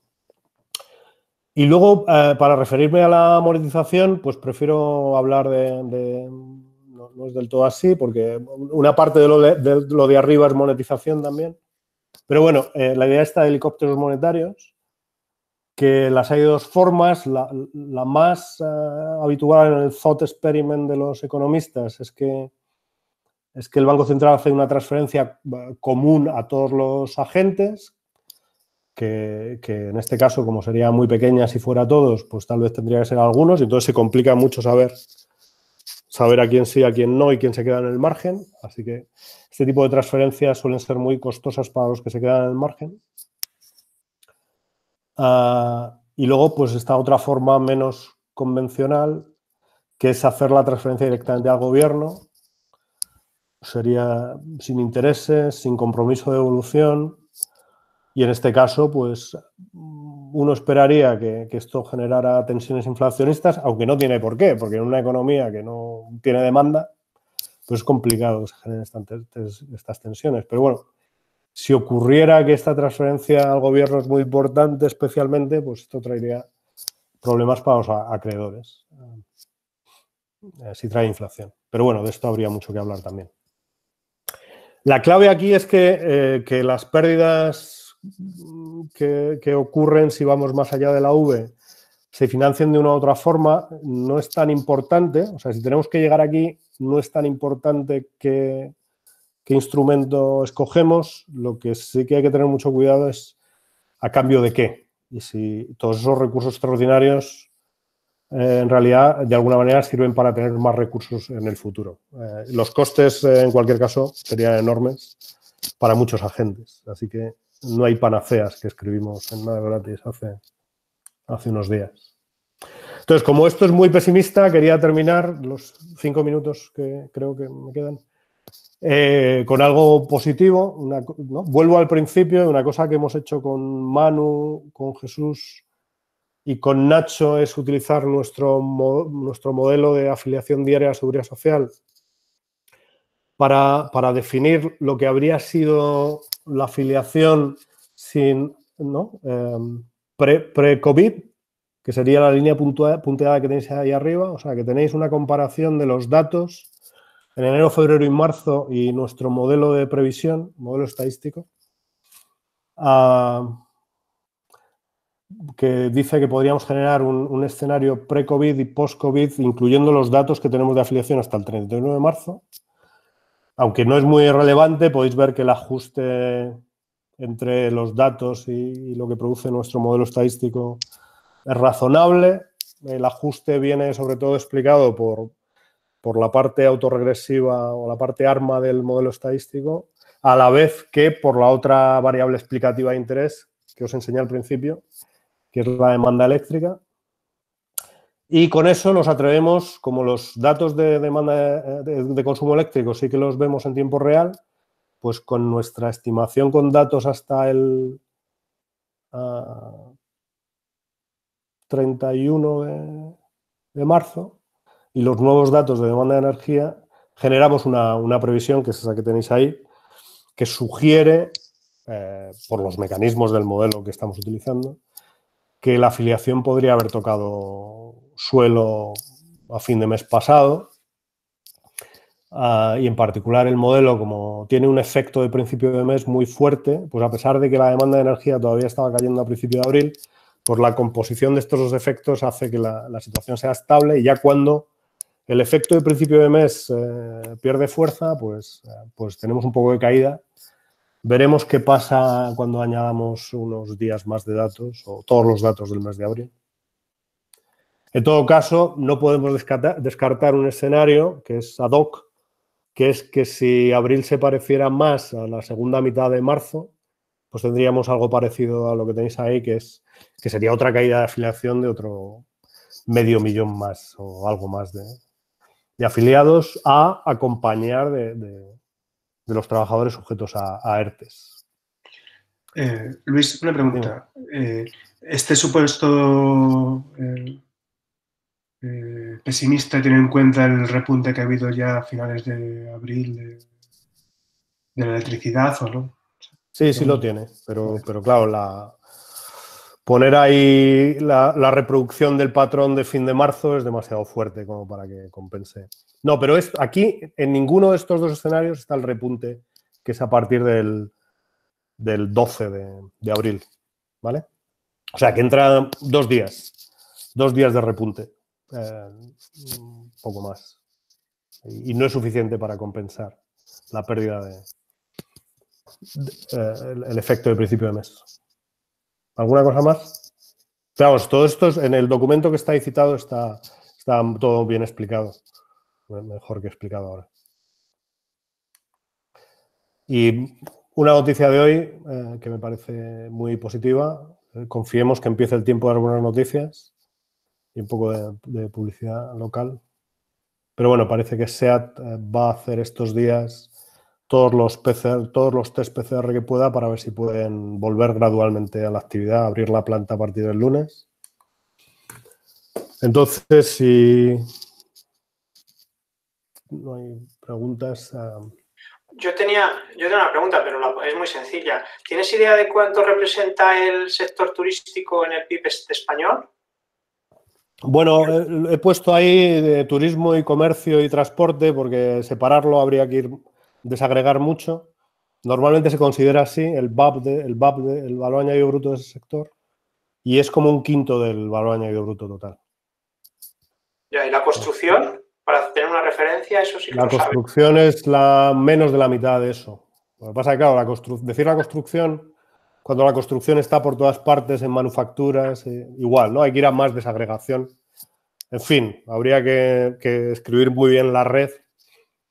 S2: Y luego, para referirme a la monetización, pues prefiero hablar no es del todo así, porque una parte de lo de arriba es monetización también. Pero bueno, la idea está de helicópteros monetarios, que las hay de dos formas. La más habitual en el thought experiment de los economistas es que el Banco Central hace una transferencia común a todos los agentes, que en este caso, como sería muy pequeña si fuera todos, pues tal vez tendría que ser algunos, y entonces se complica mucho saber a quién sí, a quién no y quién se queda en el margen. Así que este tipo de transferencias suelen ser muy costosas para los que se quedan en el margen. Y luego, pues está otra forma menos convencional, que es hacer la transferencia directamente al gobierno. Sería sin intereses, sin compromiso de devolución. Y en este caso, pues uno esperaría que esto generara tensiones inflacionistas, aunque no tiene por qué, porque en una economía que no tiene demanda, pues es complicado que se generen estas tensiones. Pero bueno, si ocurriera que esta transferencia al gobierno es muy importante, especialmente, pues esto traería problemas para los acreedores, si trae inflación. Pero bueno, de esto habría mucho que hablar también. La clave aquí es que las pérdidas que ocurren si vamos más allá de la V se financien de una u otra forma, no es tan importante. O sea, si tenemos que llegar aquí, no es tan importante qué instrumento escogemos. Lo que sí que hay que tener mucho cuidado es a cambio de qué. Y si todos esos recursos extraordinarios en realidad de alguna manera sirven para tener más recursos en el futuro. Los costes en cualquier caso serían enormes para muchos agentes. Así que no hay panaceas, que escribimos en Nada Gratis hace unos días. Entonces, como esto es muy pesimista, quería terminar los 5 minutos que creo que me quedan con algo positivo. ¿No? Vuelvo al principio, una cosa que hemos hecho con Manu, con Jesús y con Nacho es utilizar nuestro modelo de afiliación diaria a la Seguridad Social para definir lo que habría sido la afiliación sin, ¿no? Pre-COVID, que sería la línea punteada que tenéis ahí arriba. O sea, que tenéis una comparación de los datos en enero, febrero y marzo y nuestro modelo de previsión, modelo estadístico, que dice que podríamos generar un escenario pre-COVID y post-COVID, incluyendo los datos que tenemos de afiliación hasta el 31 de marzo. Aunque no es muy relevante, podéis ver que el ajuste entre los datos y lo que produce nuestro modelo estadístico es razonable. El ajuste viene sobre todo explicado por la parte autorregresiva o la parte ARMA del modelo estadístico, a la vez que por la otra variable explicativa de interés que os enseñé al principio, que es la demanda eléctrica. Y con eso nos atrevemos, como los datos de demanda de consumo eléctrico sí que los vemos en tiempo real, pues con nuestra estimación con datos hasta el 31 de marzo y los nuevos datos de demanda de energía, generamos una previsión, que es esa que tenéis ahí, que sugiere, por los mecanismos del modelo que estamos utilizando, que la afiliación podría haber tocado suelo a fin de mes pasado. Y en particular el modelo, como tiene un efecto de principio de mes muy fuerte, pues a pesar de que la demanda de energía todavía estaba cayendo a principio de abril, pues la composición de estos dos efectos hace que la situación sea estable, y ya cuando el efecto de principio de mes pierde fuerza, pues tenemos un poco de caída. Veremos qué pasa cuando añadamos unos días más de datos o todos los datos del mes de abril. En todo caso, no podemos descartar un escenario que es ad hoc, que es que si abril se pareciera más a la segunda mitad de marzo, pues tendríamos algo parecido a lo que tenéis ahí, que sería otra caída de afiliación de otro 500.000 más o algo más de afiliados a acompañar de los trabajadores sujetos a ERTES.
S1: Luis, una pregunta. Este supuesto pesimista tiene en cuenta el repunte que ha habido ya a finales de abril de la electricidad, ¿o no?
S2: Sí, sí lo tiene, pero claro, poner ahí la reproducción del patrón de fin de marzo es demasiado fuerte como para que compense. No, pero aquí en ninguno de estos dos escenarios está el repunte, que es a partir del 12 de abril, ¿vale? O sea, que entran 2 días de repunte, un poco más. Y no es suficiente para compensar la pérdida el efecto del principio de mes. ¿Alguna cosa más? Vamos, todo esto en el documento que está ahí citado está todo bien explicado. Mejor que explicado ahora. Y una noticia de hoy que me parece muy positiva. Confiemos que empiece el tiempo de algunas noticias y un poco de publicidad local. Pero bueno, parece que SEAT va a hacer estos días todos los test PCR que pueda para ver si pueden volver gradualmente a la actividad, abrir la planta a partir del lunes. Entonces, si no hay preguntas...
S3: Yo tenía una pregunta, pero es muy sencilla. ¿Tienes idea de cuánto representa el sector turístico en el PIB español?
S2: Bueno, he puesto ahí de turismo y comercio y transporte porque separarlo habría que desagregar mucho. Normalmente se considera así el VAP, el valor añadido bruto de ese sector, y es como 1/5 del valor añadido bruto total.
S3: Ya, ¿y la construcción? Para tener una referencia, eso sí que
S2: la
S3: lo sabes.
S2: La construcción es menos de la mitad de eso. Lo que pasa es que, claro, decir la construcción, cuando la construcción está por todas partes en manufacturas, igual, ¿no? Hay que ir a más desagregación. En fin, habría que escribir muy bien la red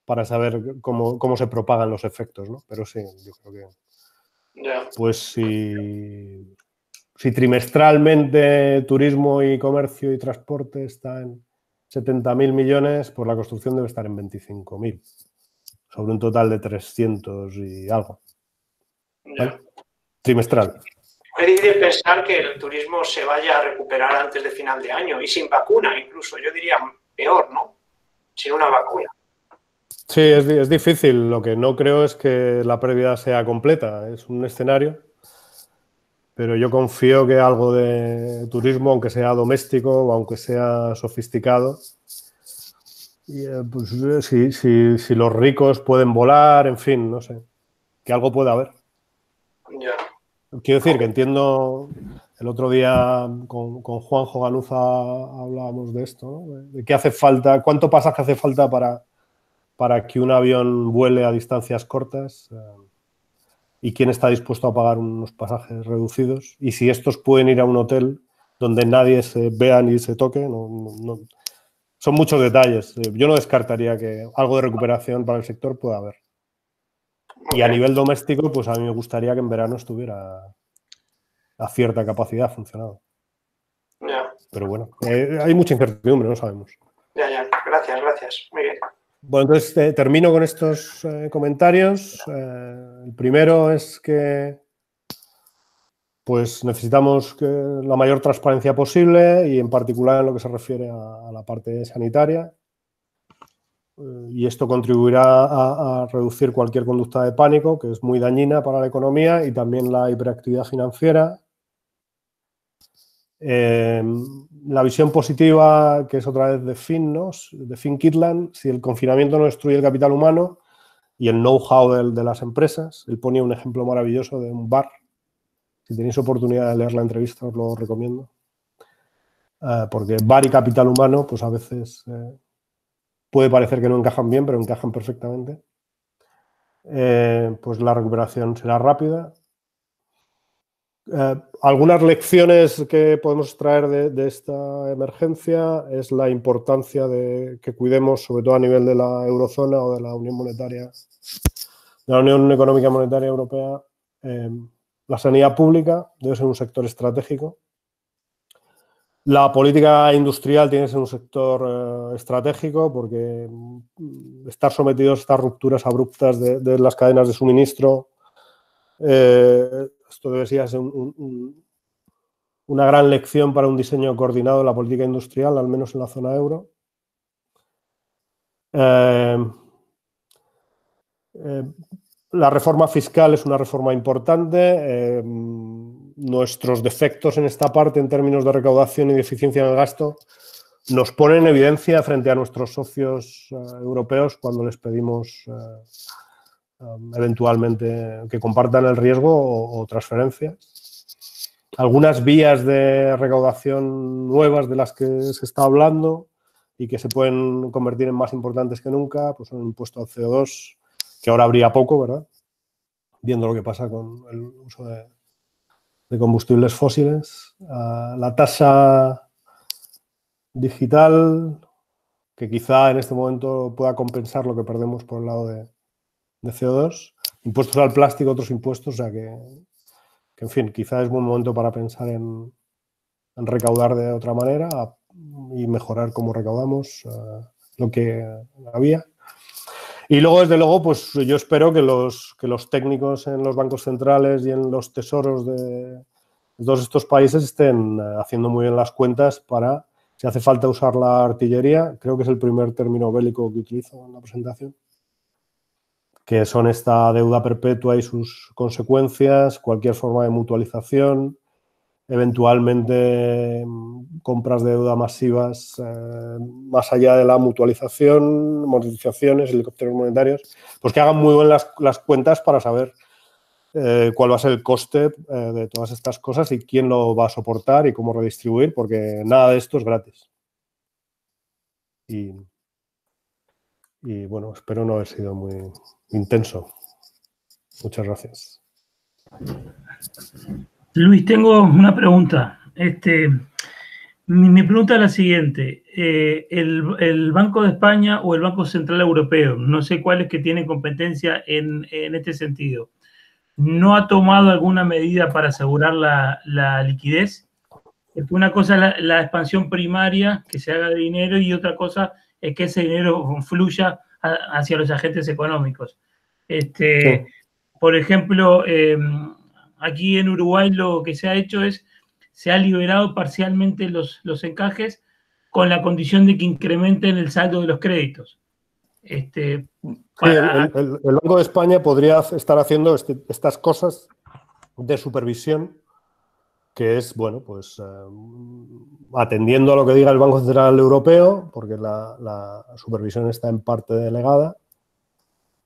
S2: para saber cómo se propagan los efectos, ¿no? Pero sí, yo creo que...
S3: Ya.
S2: Pues si trimestralmente turismo y comercio y transporte está en 70.000 millones, pues la construcción debe estar en 25.000, sobre un total de 300 y algo. ¿Vale? Trimestral.
S3: Es difícil pensar que el turismo se vaya a recuperar antes de final de año y sin vacuna incluso, yo diría peor, ¿no? Sin una vacuna.
S2: Sí, es difícil. Lo que no creo es que la pérdida sea completa. Es un escenario, pero yo confío que algo de turismo, aunque sea doméstico o aunque sea sofisticado, y, pues, si los ricos pueden volar, en fin, no sé, que algo pueda haber.
S3: Ya.
S2: Quiero decir que entiendo, el otro día con Juanjo Ganuza hablábamos de esto, ¿no? De qué hace falta, cuánto pasaje hace falta para que un avión vuele a distancias cortas y quién está dispuesto a pagar unos pasajes reducidos, y si estos pueden ir a un hotel donde nadie se vea ni se toque. No. Son muchos detalles. Yo no descartaría que algo de recuperación para el sector pueda haber. Y a nivel doméstico, pues a mí me gustaría que en verano estuviera a cierta capacidad funcionando.
S3: Ya.
S2: Pero bueno, hay mucha incertidumbre, no sabemos.
S3: Ya. Gracias. Muy bien.
S2: Bueno, entonces termino con estos comentarios. El primero es que pues necesitamos la mayor transparencia posible, y en particular en lo que se refiere a la parte sanitaria. Y esto contribuirá a reducir cualquier conducta de pánico, que es muy dañina para la economía, y también la hiperactividad financiera. La visión positiva, que es otra vez de Finn, ¿no? De Finn Kitland, si el confinamiento no destruye el capital humano y el know-how de las empresas. Él ponía un ejemplo maravilloso de un bar. Si tenéis oportunidad de leer la entrevista, os lo recomiendo. Porque bar y capital humano, pues a veces puede parecer que no encajan bien, pero encajan perfectamente. Pues la recuperación será rápida. Algunas lecciones que podemos extraer de esta emergencia es la importancia de que cuidemos, sobre todo a nivel de la eurozona o de la Unión Monetaria, de la Unión Económica Monetaria Europea. La sanidad pública debe ser un sector estratégico. La política industrial tiene que ser un sector estratégico, porque estar sometidos a estas rupturas abruptas de las cadenas de suministro, esto debería ser una gran lección para un diseño coordinado de la política industrial, al menos en la zona euro. La reforma fiscal es una reforma importante. Nuestros defectos en esta parte, en términos de recaudación y de eficiencia en el gasto, nos ponen en evidencia frente a nuestros socios europeos cuando les pedimos eventualmente que compartan el riesgo o transferencias. Algunas vías de recaudación nuevas de las que se está hablando y que se pueden convertir en más importantes que nunca, pues son el impuesto al CO2, que ahora habría poco, ¿verdad? Viendo lo que pasa con el uso de combustibles fósiles. La tasa digital, que quizá en este momento pueda compensar lo que perdemos por el lado de CO2. Impuestos al plástico, otros impuestos, o sea que en fin, quizá es buen momento para pensar en recaudar de otra manera y mejorar cómo recaudamos lo que había. Y luego, desde luego, pues yo espero que los técnicos en los bancos centrales y en los tesoros de todos estos países estén haciendo muy bien las cuentas para, si hace falta usar la artillería, creo que es el primer término bélico que utilizo en la presentación, que son esta deuda perpetua y sus consecuencias, cualquier forma de mutualización, eventualmente compras de deuda masivas más allá de la mutualización, monetizaciones, helicópteros monetarios, pues que hagan muy bien las cuentas para saber cuál va a ser el coste de todas estas cosas y quién lo va a soportar y cómo redistribuir, porque nada de esto es gratis. Y bueno, espero no haber sido muy intenso. Muchas gracias.
S4: Luis, tengo una pregunta. Mi pregunta es la siguiente. El Banco de España o el Banco Central Europeo, no sé cuál es que tiene competencia en este sentido, ¿no ha tomado alguna medida para asegurar la liquidez? Porque una cosa es la expansión primaria, que se haga de dinero, y otra cosa es que ese dinero fluya hacia los agentes económicos.
S2: Sí.
S4: Por ejemplo, aquí en Uruguay lo que se ha hecho es, se ha liberado parcialmente los encajes con la condición de que incrementen el saldo de los créditos.
S2: Sí, el Banco de España podría estar haciendo estas cosas de supervisión, que es, bueno, pues atendiendo a lo que diga el Banco Central Europeo, porque la supervisión está en parte delegada,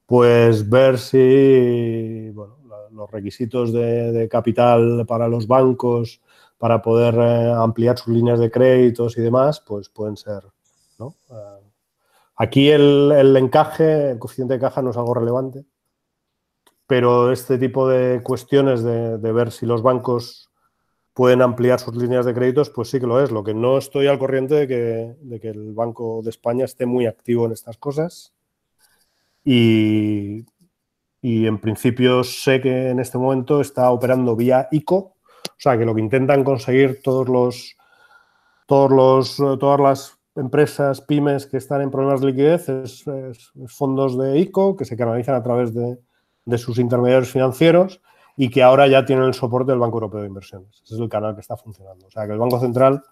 S2: pues ver si, bueno, los requisitos de capital para los bancos para poder ampliar sus líneas de créditos y demás, pues pueden ser, ¿no? Aquí el encaje, el coeficiente de caja no es algo relevante, pero este tipo de cuestiones de ver si los bancos pueden ampliar sus líneas de créditos, pues sí que lo es. Lo que no estoy al corriente de que el Banco de España esté muy activo en estas cosas. Y en principio sé que en este momento está operando vía ICO, o sea que lo que intentan conseguir todas las empresas, pymes que están en problemas de liquidez es fondos de ICO que se canalizan a través de sus intermediarios financieros y que ahora ya tienen el soporte del Banco Europeo de Inversiones. Ese es el canal que está funcionando. O sea que el Banco Central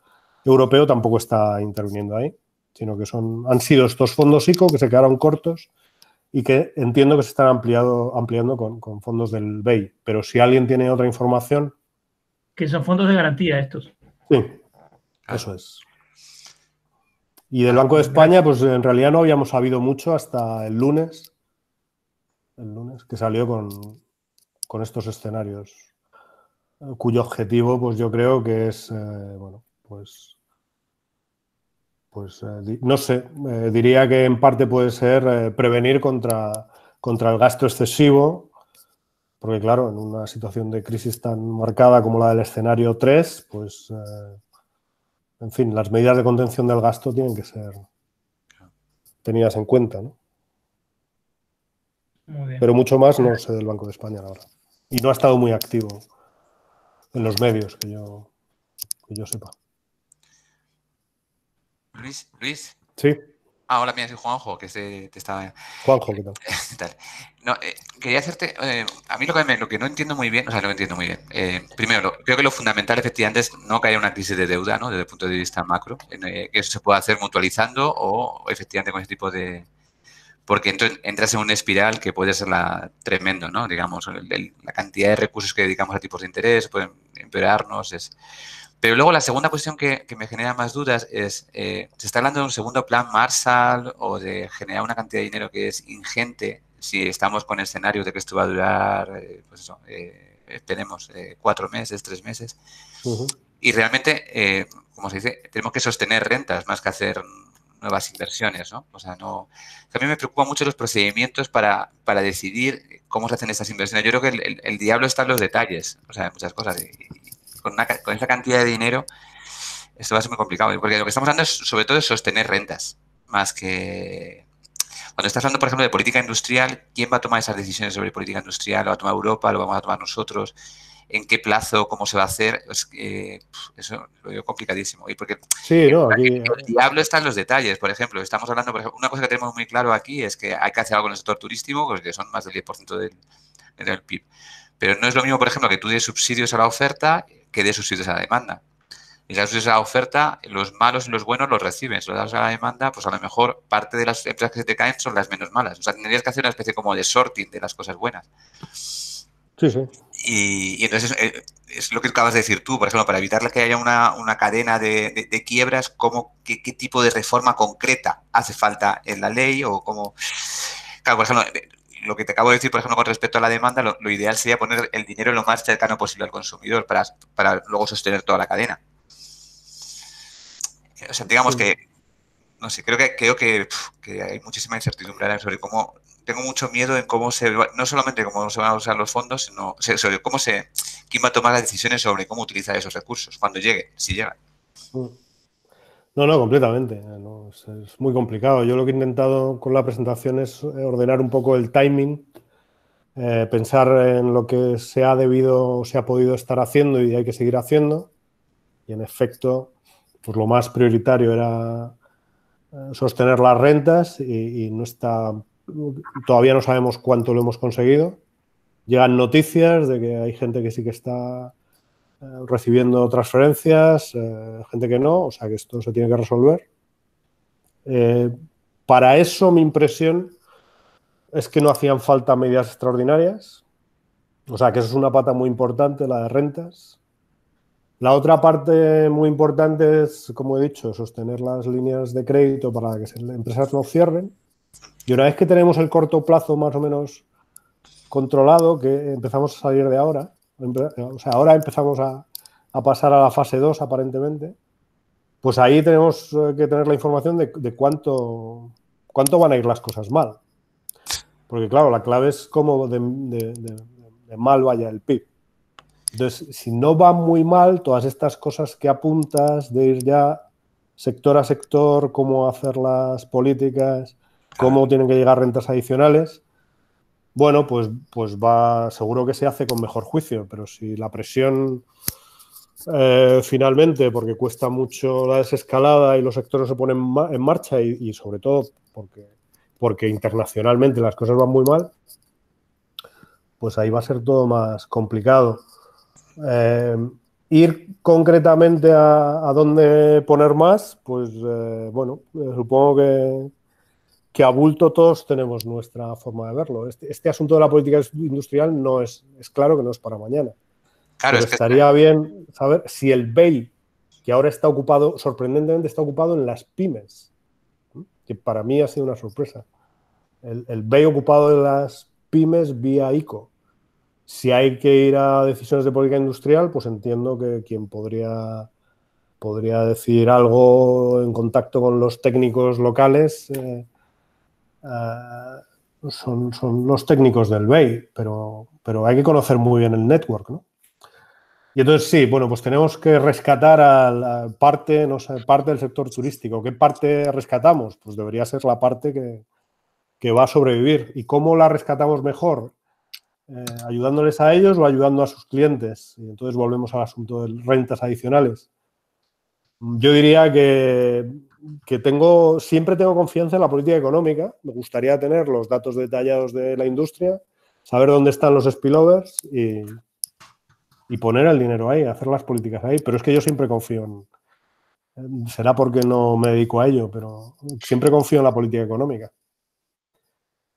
S2: Europeo tampoco está interviniendo ahí, sino que han sido estos fondos ICO que se quedaron cortos y que entiendo que se están ampliando con fondos del BEI. Pero si alguien tiene otra información...
S4: Que son fondos de garantía estos.
S2: Sí, eso es. Y del Banco de España, pues en realidad no habíamos sabido mucho hasta el lunes que salió con estos escenarios, cuyo objetivo, pues yo creo que es, bueno, pues no sé, diría que en parte puede ser prevenir contra el gasto excesivo, porque claro, en una situación de crisis tan marcada como la del escenario 3, pues, en fin, las medidas de contención del gasto tienen que ser tenidas en cuenta, ¿no?
S4: Muy bien.
S2: Pero mucho más no sé del Banco de España, la verdad. Y no ha estado muy activo en los medios, que yo sepa.
S5: Luis.
S2: Sí.
S5: Hola, mira, soy Juanjo, que te estaba...
S2: Juanjo, ¿qué tal?
S5: ¿Qué tal? No, quería hacerte... a mí lo que no entiendo muy bien, o sea, no entiendo muy bien. Primero, creo que lo fundamental, efectivamente, es no caer en una crisis de deuda, ¿no? Desde el punto de vista macro, que eso se puede hacer mutualizando o, efectivamente, con ese tipo de... Porque entonces entras en una espiral que puede ser tremendo, ¿no? Digamos, la cantidad de recursos que dedicamos a tipos de interés pueden empeorarnos, Pero luego la segunda cuestión que me genera más dudas es, ¿se está hablando de un segundo plan Marshall o de generar una cantidad de dinero que es ingente si estamos con escenarios de que esto va a durar, pues eso, esperemos, 4 meses, 3 meses? Y realmente, como se dice, tenemos que sostener rentas más que hacer nuevas inversiones, ¿no? O sea, no... A mí me preocupan mucho los procedimientos para decidir cómo se hacen estas inversiones. Yo creo que el diablo está en los detalles, o sea, en muchas cosas. Con esa cantidad de dinero, esto va a ser muy complicado, porque lo que estamos hablando es, sobre todo, de sostener rentas, más que... Cuando estás hablando, por ejemplo, de política industrial, ¿quién va a tomar esas decisiones sobre política industrial? ¿Lo va a tomar Europa? ¿Lo vamos a tomar nosotros? ¿En qué plazo? ¿Cómo se va a hacer? Eso lo veo complicadísimo. Y porque
S2: sí, no, aquí...
S5: el diablo está en los detalles. Por ejemplo, estamos hablando, por ejemplo, una cosa que tenemos muy claro aquí es que hay que hacer algo con el sector turístico, porque son más del 10% del PIB. Pero no es lo mismo, por ejemplo, que tú des subsidios a la oferta que des subsidios a la demanda. Y si das subsidios a la oferta, los malos y los buenos los reciben. Si los das a la demanda, pues a lo mejor parte de las empresas que se te caen son las menos malas. O sea, tendrías que hacer una especie como de sorting de las cosas buenas.
S2: Sí, sí.
S5: Y entonces es lo que acabas de decir tú, por ejemplo, para evitar que haya una cadena de quiebras, ¿qué tipo de reforma concreta hace falta en la ley? O cómo... Claro, por ejemplo, lo que te acabo de decir, por ejemplo, con respecto a la demanda, lo ideal sería poner el dinero lo más cercano posible al consumidor para luego sostener toda la cadena. O sea, digamos que, no sé, creo que hay muchísima incertidumbre sobre cómo... Tengo mucho miedo en no solamente cómo se van a usar los fondos, sino sobre quién va a tomar las decisiones sobre cómo utilizar esos recursos, cuando llegue, si llega.
S2: No, completamente. No, es muy complicado. Yo lo que he intentado con la presentación es ordenar un poco el timing, pensar en lo que se ha podido estar haciendo y hay que seguir haciendo. Y en efecto, pues lo más prioritario era sostener las rentas y todavía no sabemos cuánto lo hemos conseguido. Llegan noticias de que hay gente que sí que está recibiendo transferencias, gente que no, o sea que esto se tiene que resolver. Para eso mi impresión es que no hacían falta medidas extraordinarias, o sea que eso es una pata muy importante, la de rentas. La otra parte muy importante es, como he dicho, sostener las líneas de crédito para que las empresas no cierren. Y una vez que tenemos el corto plazo más o menos controlado, que empezamos a salir de ahora, o sea, ahora empezamos a pasar a la fase 2 aparentemente, pues ahí tenemos que tener la información de cuánto van a ir las cosas mal. Porque claro, la clave es cómo de mal vaya el PIB. Entonces, si no va muy mal, todas estas cosas que apuntas de ir ya sector a sector, cómo hacer las políticas, cómo tienen que llegar rentas adicionales, bueno, pues seguro que se hace con mejor juicio, pero si la presión finalmente, porque cuesta mucho la desescalada y los sectores se ponen en marcha y sobre todo porque internacionalmente las cosas van muy mal, pues ahí va a ser todo más complicado. Ir concretamente a dónde poner más, pues bueno, supongo que a bulto todos tenemos nuestra forma de verlo. Este asunto de la política industrial no es claro que no es para mañana.
S5: Claro,
S2: pero estaría bien saber si el BEI que ahora está ocupado, sorprendentemente está ocupado en las pymes, que para mí ha sido una sorpresa. El BEI ocupado en las pymes vía ICO. Si hay que ir a decisiones de política industrial, pues entiendo que quien podría decir algo en contacto con los técnicos locales son los técnicos del BEI, pero hay que conocer muy bien el network, ¿no? Y entonces sí, bueno, pues tenemos que rescatar a la parte, no sé, parte del sector turístico. ¿Qué parte rescatamos? Pues debería ser la parte que va a sobrevivir. ¿Y cómo la rescatamos mejor? ¿Ayudándoles a ellos o ayudando a sus clientes? Y entonces volvemos al asunto de rentas adicionales. Yo diría que siempre tengo confianza en la política económica. Me gustaría tener los datos detallados de la industria, saber dónde están los spillovers y poner el dinero ahí, hacer las políticas ahí. Pero es que yo siempre confío será porque no me dedico a ello, pero siempre confío en la política económica.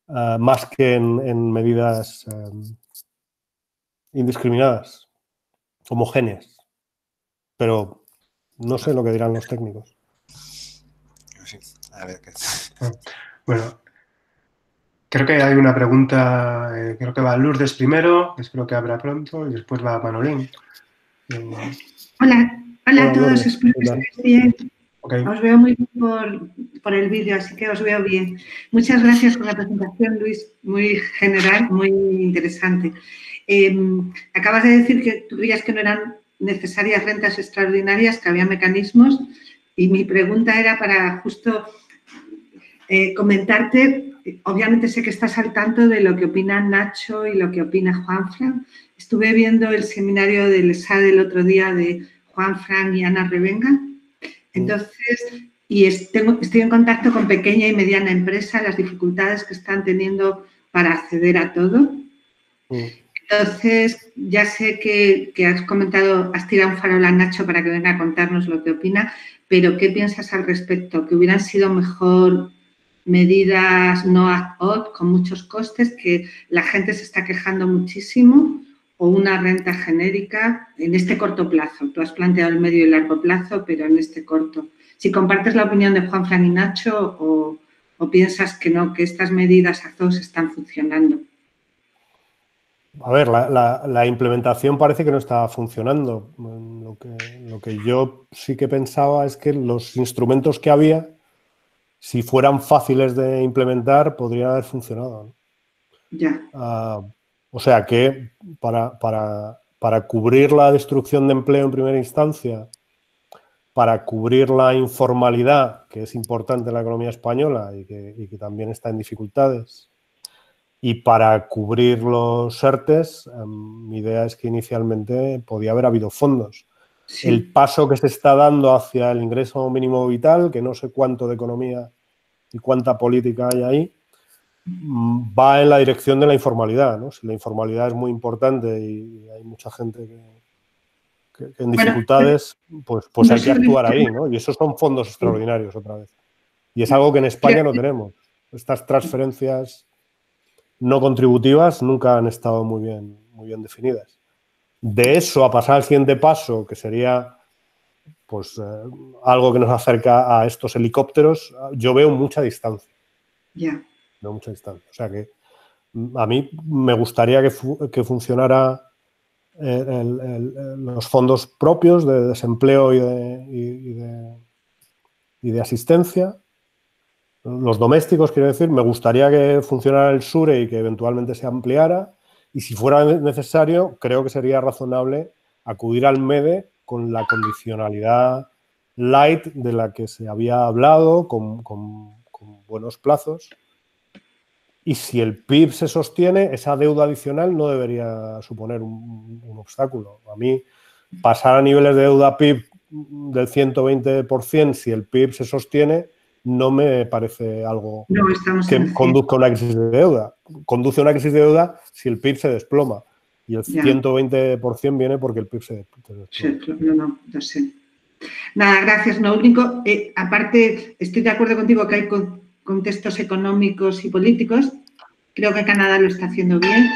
S2: Más que en medidas indiscriminadas, homogéneas. Pero no sé lo que dirán los técnicos.
S5: A ver qué.
S1: Bueno, creo que hay una pregunta, creo que va Lourdes primero, espero que abra pronto, y después va Manolín.
S6: Hola a todos,
S2: Lourdes,
S6: espero que estéis bien.
S1: Okay.
S6: Os veo muy bien por el vídeo, así que os veo bien. Muchas gracias por la presentación, Luis, muy general, muy interesante. Acabas de decir que tú creías que no eran necesarias rentas extraordinarias, que había mecanismos, y mi pregunta era para justo comentarte, obviamente sé que estás al tanto de lo que opina Nacho y lo que opina Juanfran. Estuve viendo el seminario del SAD el otro día de Juanfran y Ana Revenga. Entonces, y estoy en contacto con pequeña y mediana empresa, las dificultades que están teniendo para acceder a todo. Entonces, ya sé que has comentado, has tirado un farol a Nacho para que venga a contarnos lo que opina, pero ¿qué piensas al respecto? ¿Que hubieran sido mejor medidas no ad hoc, con muchos costes, que la gente se está quejando muchísimo, o una renta genérica en este corto plazo? Tú has planteado el medio y largo plazo, pero en este corto. Si compartes la opinión de Juanfran y Nacho o piensas que no, que estas medidas ad hoc están funcionando.
S2: A ver, la implementación parece que no está funcionando. Lo que yo sí que pensaba es que los instrumentos que había, si fueran fáciles de implementar, podrían haber funcionado, ¿no?
S6: Ya.
S2: O sea que para cubrir la destrucción de empleo en primera instancia, para cubrir la informalidad, que es importante en la economía española y que también está en dificultades, y para cubrir los ERTEs, mi idea es que inicialmente podía haber habido fondos. Sí. El paso que se está dando hacia el ingreso mínimo vital, que no sé cuánto de economía y cuánta política hay ahí, va en la dirección de la informalidad, ¿no? Si la informalidad es muy importante y hay mucha gente que en dificultades, pues hay que actuar ahí, ¿no? Y esos son fondos extraordinarios otra vez. Y es algo que en España no tenemos. Estas transferencias no contributivas nunca han estado muy bien definidas. De eso a pasar al siguiente paso, que sería pues algo que nos acerca a estos helicópteros, yo veo mucha distancia.
S6: Ya.
S2: Veo mucha distancia. O sea que a mí me gustaría que funcionara los fondos propios de desempleo y de asistencia. Los domésticos, quiero decir, me gustaría que funcionara el SURE y que eventualmente se ampliara. Y si fuera necesario, creo que sería razonable acudir al MEDE con la condicionalidad light de la que se había hablado, con buenos plazos. Y si el PIB se sostiene, esa deuda adicional no debería suponer un obstáculo. A mí, pasar a niveles de deuda PIB del 120%, si el PIB se sostiene, no me parece algo que conduzca a una crisis de deuda. Conduce a una crisis de deuda si el PIB se desploma. Y el 120% viene porque el PIB se desploma.
S6: Sí, no sé. Nada, gracias. Lo único, aparte, estoy de acuerdo contigo que hay contextos económicos y políticos. Creo que Canadá lo está haciendo bien.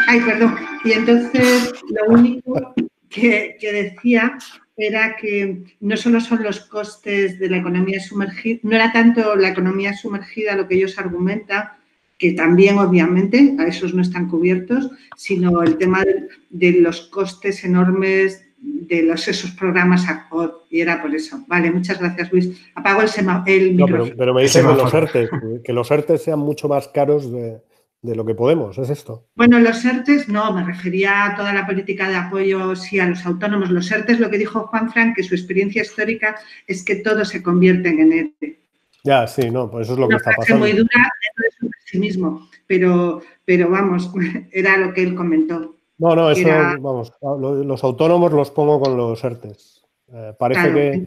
S6: Ay, perdón. Y entonces, lo único que decía era que no solo son los costes de la economía sumergida, no era tanto la economía sumergida lo que ellos argumentan, que también obviamente a esos no están cubiertos, sino el tema de los costes enormes de esos programas ACOD, y era por eso. Vale, muchas gracias, Luis. Apago el micrófono.
S2: Pero me dicen que los ERTES sean mucho más caros de lo que Podemos, ¿es esto?
S6: Bueno, los ERTES no, me refería a toda la política de apoyo, sí, a los autónomos. Los ERTES, lo que dijo Juanfran, que su experiencia histórica es que todos se convierten en ERTE.
S2: Ya, sí, no, pues eso es lo que está pasando.
S6: Muy dura dentro de su pesimismo, pero vamos, era lo que él comentó.
S2: No, eso, vamos, los autónomos los pongo con los ERTES. Parece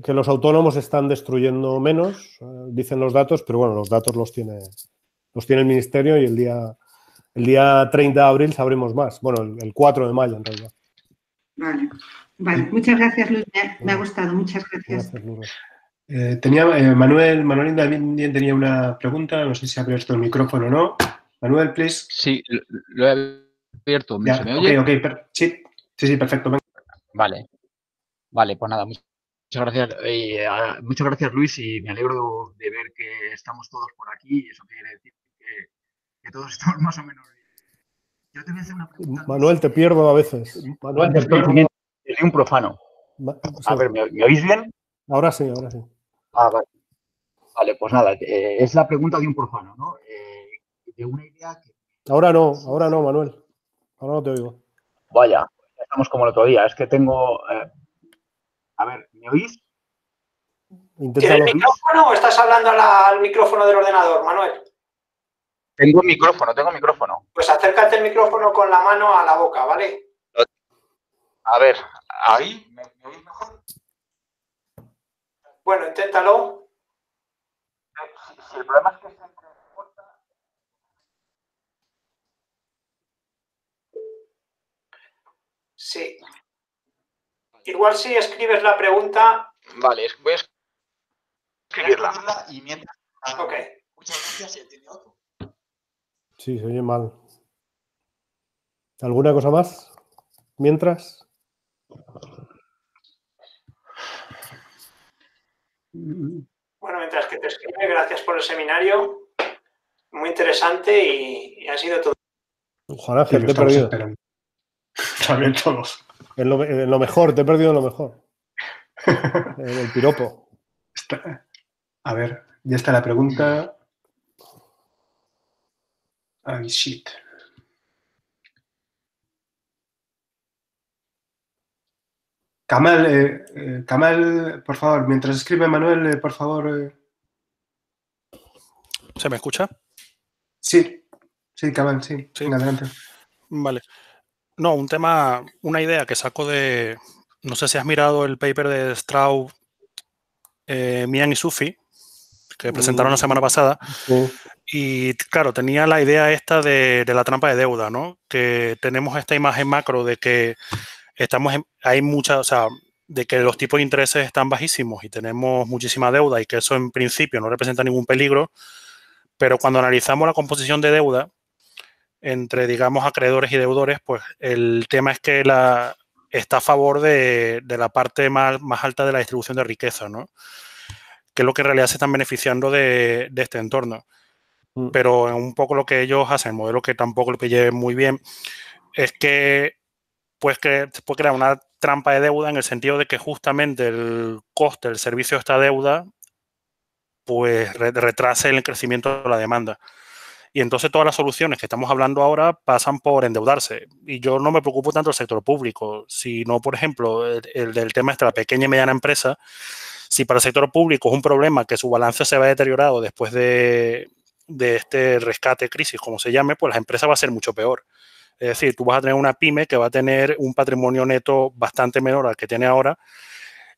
S2: que los autónomos están destruyendo menos, dicen los datos, pero bueno, los datos los tiene el Ministerio y el día 30 de abril sabremos más. Bueno, el 4 de mayo en realidad.
S6: Vale. Muchas gracias, Luis. Me ha gustado. Muchas gracias.
S1: Manuel también tenía una pregunta. No sé si ha abierto el micrófono o no. Manuel, please.
S7: Sí, lo he abierto.
S1: Ya,
S7: ¿Se me oye?
S1: Ok. Sí, perfecto. Venga.
S7: Vale, pues nada, muchas gracias. Muchas gracias, Luis, y me alegro de ver que estamos todos por aquí. Eso quiere decir que todos estamos más o menos bien. Yo te voy a hacer una pregunta.
S2: Manuel, te pierdo a veces.
S7: Manuel, soy un profano. A ver, ¿me oís bien?
S2: Ahora sí.
S7: Vale. Vale, pues nada, es la pregunta de un profano, ¿no? De una idea que...
S2: Ahora no, Manuel. Ahora no te oigo.
S7: Vaya, estamos como el otro día. Es que tengo... A ver, ¿me oís?
S3: ¿Tienes el micrófono o estás hablando al micrófono del ordenador, Manuel?
S7: Tengo micrófono.
S3: Pues acércate el micrófono con la mano a la boca, ¿vale?
S7: A ver, ¿ahí? ¿Me oís mejor?
S3: Bueno, inténtalo.
S7: Si el problema es que se entrecorta.
S3: Sí. Igual si escribes la pregunta.
S7: Vale, voy a escribirla. Y mientras...
S3: Ok.
S7: Muchas gracias, ¿entiende otro?
S2: Sí, se oye mal. ¿Alguna cosa más? Mientras.
S3: Bueno, mientras que te escribe, gracias por el seminario. Muy interesante y ha sido todo.
S2: Juan Ángel, te he perdido.
S1: También todos.
S2: En lo mejor, te he perdido en lo mejor. En el piropo.
S1: A ver, ya está la pregunta. Ay, shit. Kamal, por favor, mientras escribe Manuel, por favor.
S8: ¿Se me escucha?
S1: Sí, Kamal, sí. Venga, adelante.
S8: Vale. No, una idea que saco de... No sé si has mirado el paper de Straub, Mian y Sufi, que presentaron la semana pasada. Y claro, tenía la idea esta de la trampa de deuda, ¿no? Que tenemos esta imagen macro de que de que los tipos de intereses están bajísimos y tenemos muchísima deuda y que eso en principio no representa ningún peligro, pero cuando analizamos la composición de deuda entre, digamos, acreedores y deudores, pues el tema es que está a favor de la parte más alta de la distribución de riqueza, ¿no? Que es lo que en realidad se están beneficiando de este entorno. Pero un poco lo que ellos hacen, el modelo que tampoco lo pillé muy bien, es que se puede crear una trampa de deuda en el sentido de que justamente el coste del servicio de esta deuda pues retrase el crecimiento de la demanda. Y entonces todas las soluciones que estamos hablando ahora pasan por endeudarse. Y yo no me preocupo tanto del sector público, sino, por ejemplo, el del tema de la pequeña y mediana empresa. Si para el sector público es un problema que su balance se va deteriorado después de este rescate crisis, como se llame, pues la empresa va a ser mucho peor. Es decir, tú vas a tener una pyme que va a tener un patrimonio neto bastante menor al que tiene ahora.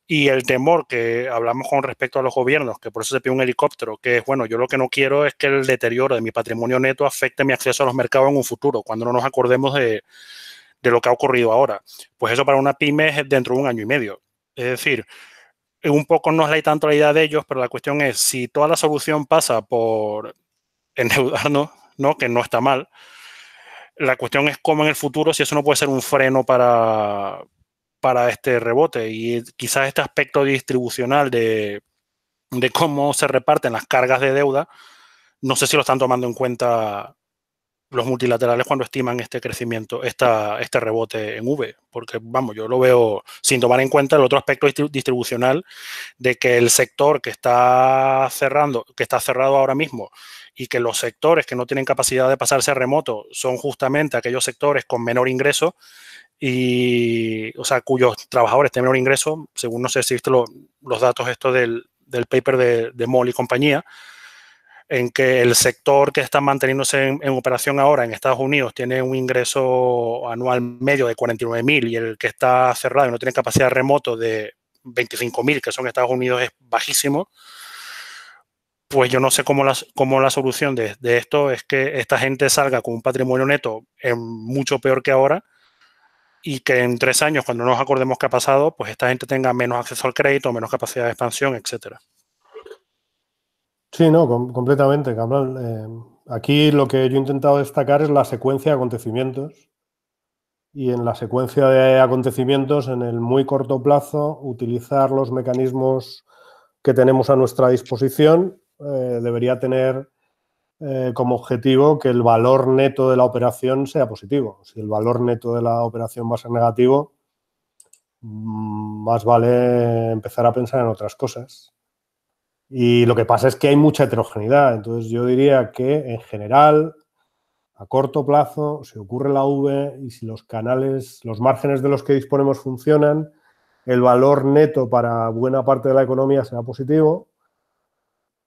S8: Y el temor que hablamos con respecto a los gobiernos, que por eso se pide un helicóptero, que es, bueno, yo lo que no quiero es que el deterioro de mi patrimonio neto afecte mi acceso a los mercados en un futuro, cuando no nos acordemos de lo que ha ocurrido ahora. Pues eso para una pyme es dentro de 1 año y medio. Es decir, un poco no es la tanto la idea de ellos, pero la cuestión es, si toda la solución pasa por endeudarnos, ¿no? Que no está mal, la cuestión es cómo en el futuro, si eso no puede ser un freno para para este rebote. Y quizás este aspecto distribucional de cómo se reparten las cargas de deuda, no sé si lo están tomando en cuenta los multilaterales cuando estiman este crecimiento, este rebote en V, porque vamos, yo lo veo sin tomar en cuenta el otro aspecto distribucional de que el sector que está cerrado ahora mismo y que los sectores que no tienen capacidad de pasarse a remoto son justamente aquellos sectores con menor ingreso y, o sea, cuyos trabajadores tienen menor ingreso, según no sé si viste los datos estos del paper de Moll y compañía, en que el sector que está manteniéndose en operación ahora en Estados Unidos tiene un ingreso anual medio de 49.000 y el que está cerrado y no tiene capacidad remoto de 25.000, que son Estados Unidos, es bajísimo. Pues yo no sé cómo la solución de esto es que esta gente salga con un patrimonio neto mucho peor que ahora y que en 3 años, cuando nos acordemos qué ha pasado, pues esta gente tenga menos acceso al crédito, menos capacidad de expansión, etcétera.
S2: Sí, no, completamente, Campbell. Aquí lo que yo he intentado destacar es la secuencia de acontecimientos y en la secuencia de acontecimientos, en el muy corto plazo, utilizar los mecanismos que tenemos a nuestra disposición debería tener como objetivo que el valor neto de la operación sea positivo. Si el valor neto de la operación va a ser negativo, más vale empezar a pensar en otras cosas. Y lo que pasa es que hay mucha heterogeneidad. Entonces yo diría que en general, a corto plazo, si ocurre la V y si los canales, los márgenes de los que disponemos funcionan, el valor neto para buena parte de la economía será positivo.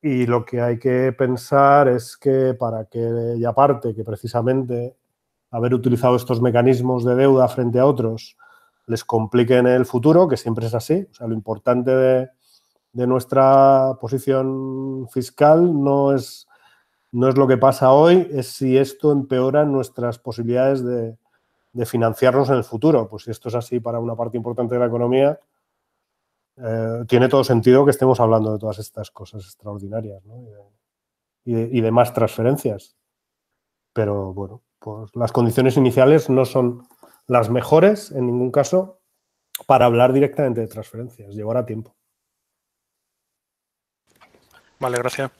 S2: Y lo que hay que pensar es que para que, y aparte que precisamente haber utilizado estos mecanismos de deuda frente a otros les compliquen el futuro, que siempre es así. O sea, lo importante de nuestra posición fiscal no es lo que pasa hoy, es si esto empeora nuestras posibilidades de financiarnos en el futuro. Pues si esto es así para una parte importante de la economía, tiene todo sentido que estemos hablando de todas estas cosas extraordinarias, ¿no? y de más transferencias. Pero bueno, pues las condiciones iniciales no son las mejores en ningún caso para hablar directamente de transferencias. Llevará tiempo.
S8: Vale, gracias.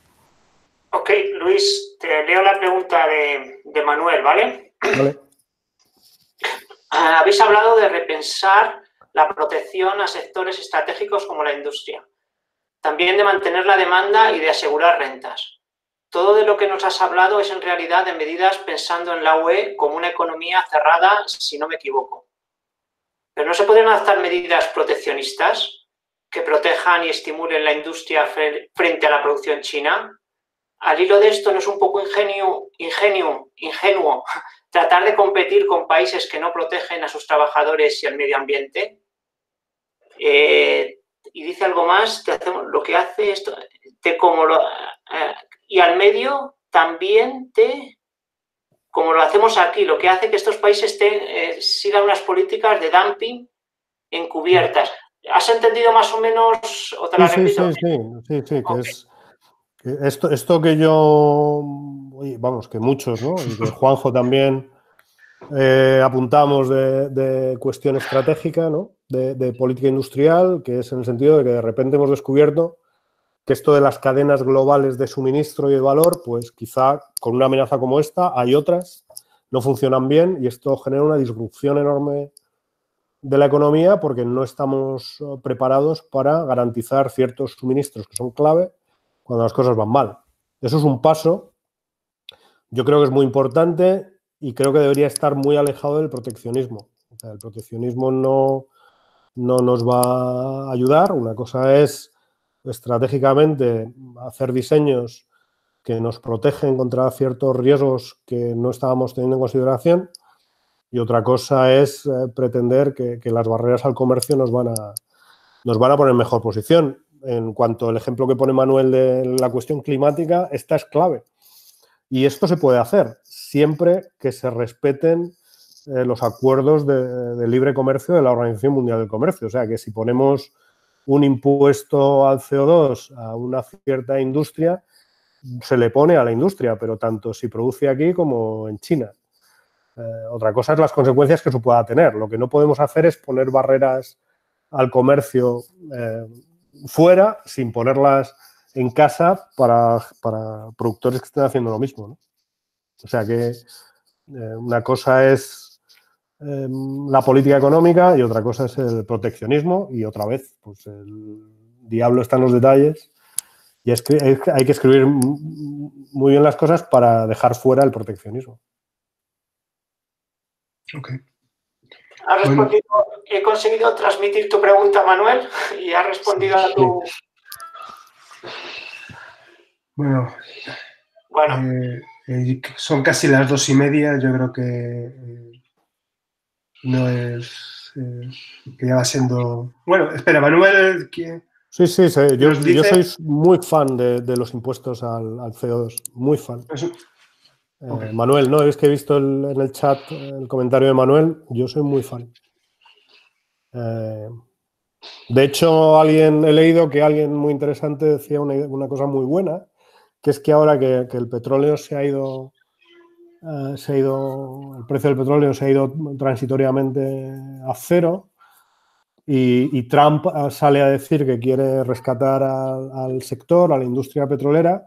S3: Ok, Luis, te leo la pregunta de Manuel, ¿vale?
S2: Vale.
S3: Habéis hablado de repensar la protección a sectores estratégicos como la industria. También de mantener la demanda y de asegurar rentas. Todo de lo que nos has hablado es en realidad de medidas pensando en la UE como una economía cerrada, si no me equivoco. ¿Pero no se podrían adoptar medidas proteccionistas que protejan y estimulen la industria frente a la producción china? Al hilo de esto, ¿no es un poco ingenuo tratar de competir con países que no protegen a sus trabajadores y al medio ambiente? Y dice algo más, lo que hace esto, y al medio también como lo hacemos aquí, lo que hace que estos países sigan unas políticas de dumping encubiertas. ¿Has entendido más o menos? ¿O te la repito?
S2: Sí, que okay. Esto que yo, vamos, que muchos, ¿no? Y que Juanjo también apuntamos de cuestión estratégica, ¿no? De política industrial, que es en el sentido de que de repente hemos descubierto que esto de las cadenas globales de suministro y de valor, pues quizá con una amenaza como esta hay otras, no funcionan bien y esto genera una disrupción enorme de la economía porque no estamos preparados para garantizar ciertos suministros que son clave cuando las cosas van mal. Eso es un paso, yo creo que es muy importante y creo que debería estar muy alejado del proteccionismo. O sea, el proteccionismo no nos va a ayudar. Una cosa es estratégicamente hacer diseños que nos protegen contra ciertos riesgos que no estábamos teniendo en consideración y otra cosa es pretender que las barreras al comercio nos van a poner en mejor posición. En cuanto al ejemplo que pone Manuel de la cuestión climática, esta es clave. Y esto se puede hacer siempre que se respeten los acuerdos de libre comercio de la Organización Mundial del Comercio. O sea, que si ponemos un impuesto al CO2 a una cierta industria, se le pone a la industria, pero tanto si produce aquí como en China. Otra cosa es las consecuencias que eso pueda tener. Lo que no podemos hacer es poner barreras al comercio fuera sin ponerlas en casa para productores que estén haciendo lo mismo, ¿no? O sea que una cosa es la política económica y otra cosa es el proteccionismo, y otra vez, pues el diablo está en los detalles y hay que escribir muy bien las cosas para dejar fuera el proteccionismo.
S1: Ok.
S3: ¿Has respondido? He conseguido transmitir tu pregunta, Manuel, y has respondido a tu...
S1: Bueno, son casi las 2:30. Yo creo que no es... que ya va siendo... Bueno, espera, Manuel...
S2: Sí. Yo soy muy fan de los impuestos al CO2. Muy fan. Okay. Manuel, ¿no? Es que he visto en el chat el comentario de Manuel. Yo soy muy fan. De hecho, he leído que alguien muy interesante decía una cosa muy buena, que es que ahora que el petróleo el precio del petróleo se ha ido transitoriamente a cero, y Trump sale a decir que quiere rescatar al sector, a la industria petrolera,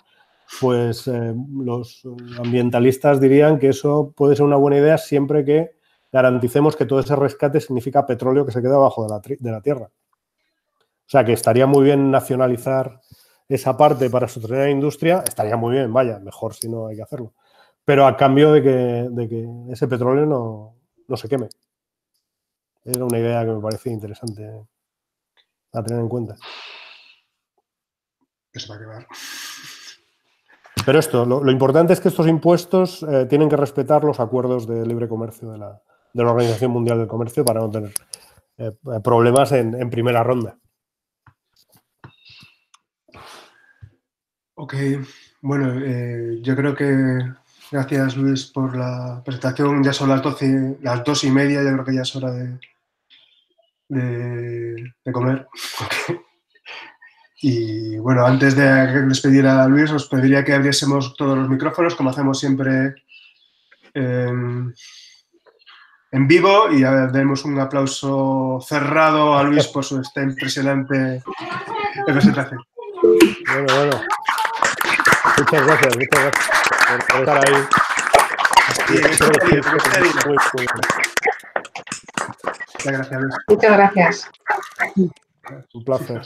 S2: pues los ambientalistas dirían que eso puede ser una buena idea siempre que garanticemos que todo ese rescate significa petróleo que se queda abajo de la tierra. O sea, que estaría muy bien nacionalizar esa parte para sostener la industria. Estaría muy bien, vaya, mejor si no hay que hacerlo. Pero a cambio de que ese petróleo no se queme. Era una idea que me parecía interesante a tener en cuenta.
S1: Eso va a quedar.
S2: Pero lo importante es que estos impuestos tienen que respetar los acuerdos de libre comercio de la Organización Mundial del Comercio para no tener problemas en primera ronda.
S1: Ok, bueno, yo creo que gracias, Luis, por la presentación. Ya son las 2:30, yo creo que ya es hora de comer. Y bueno, antes de despedir a Luis, os pediría que abriésemos todos los micrófonos, como hacemos siempre en vivo, y demos un aplauso cerrado a Luis por esta impresionante presentación.
S2: Bueno. Muchas gracias por estar ahí.
S1: Muchas gracias, Luis.
S6: Muchas gracias.
S2: Un placer.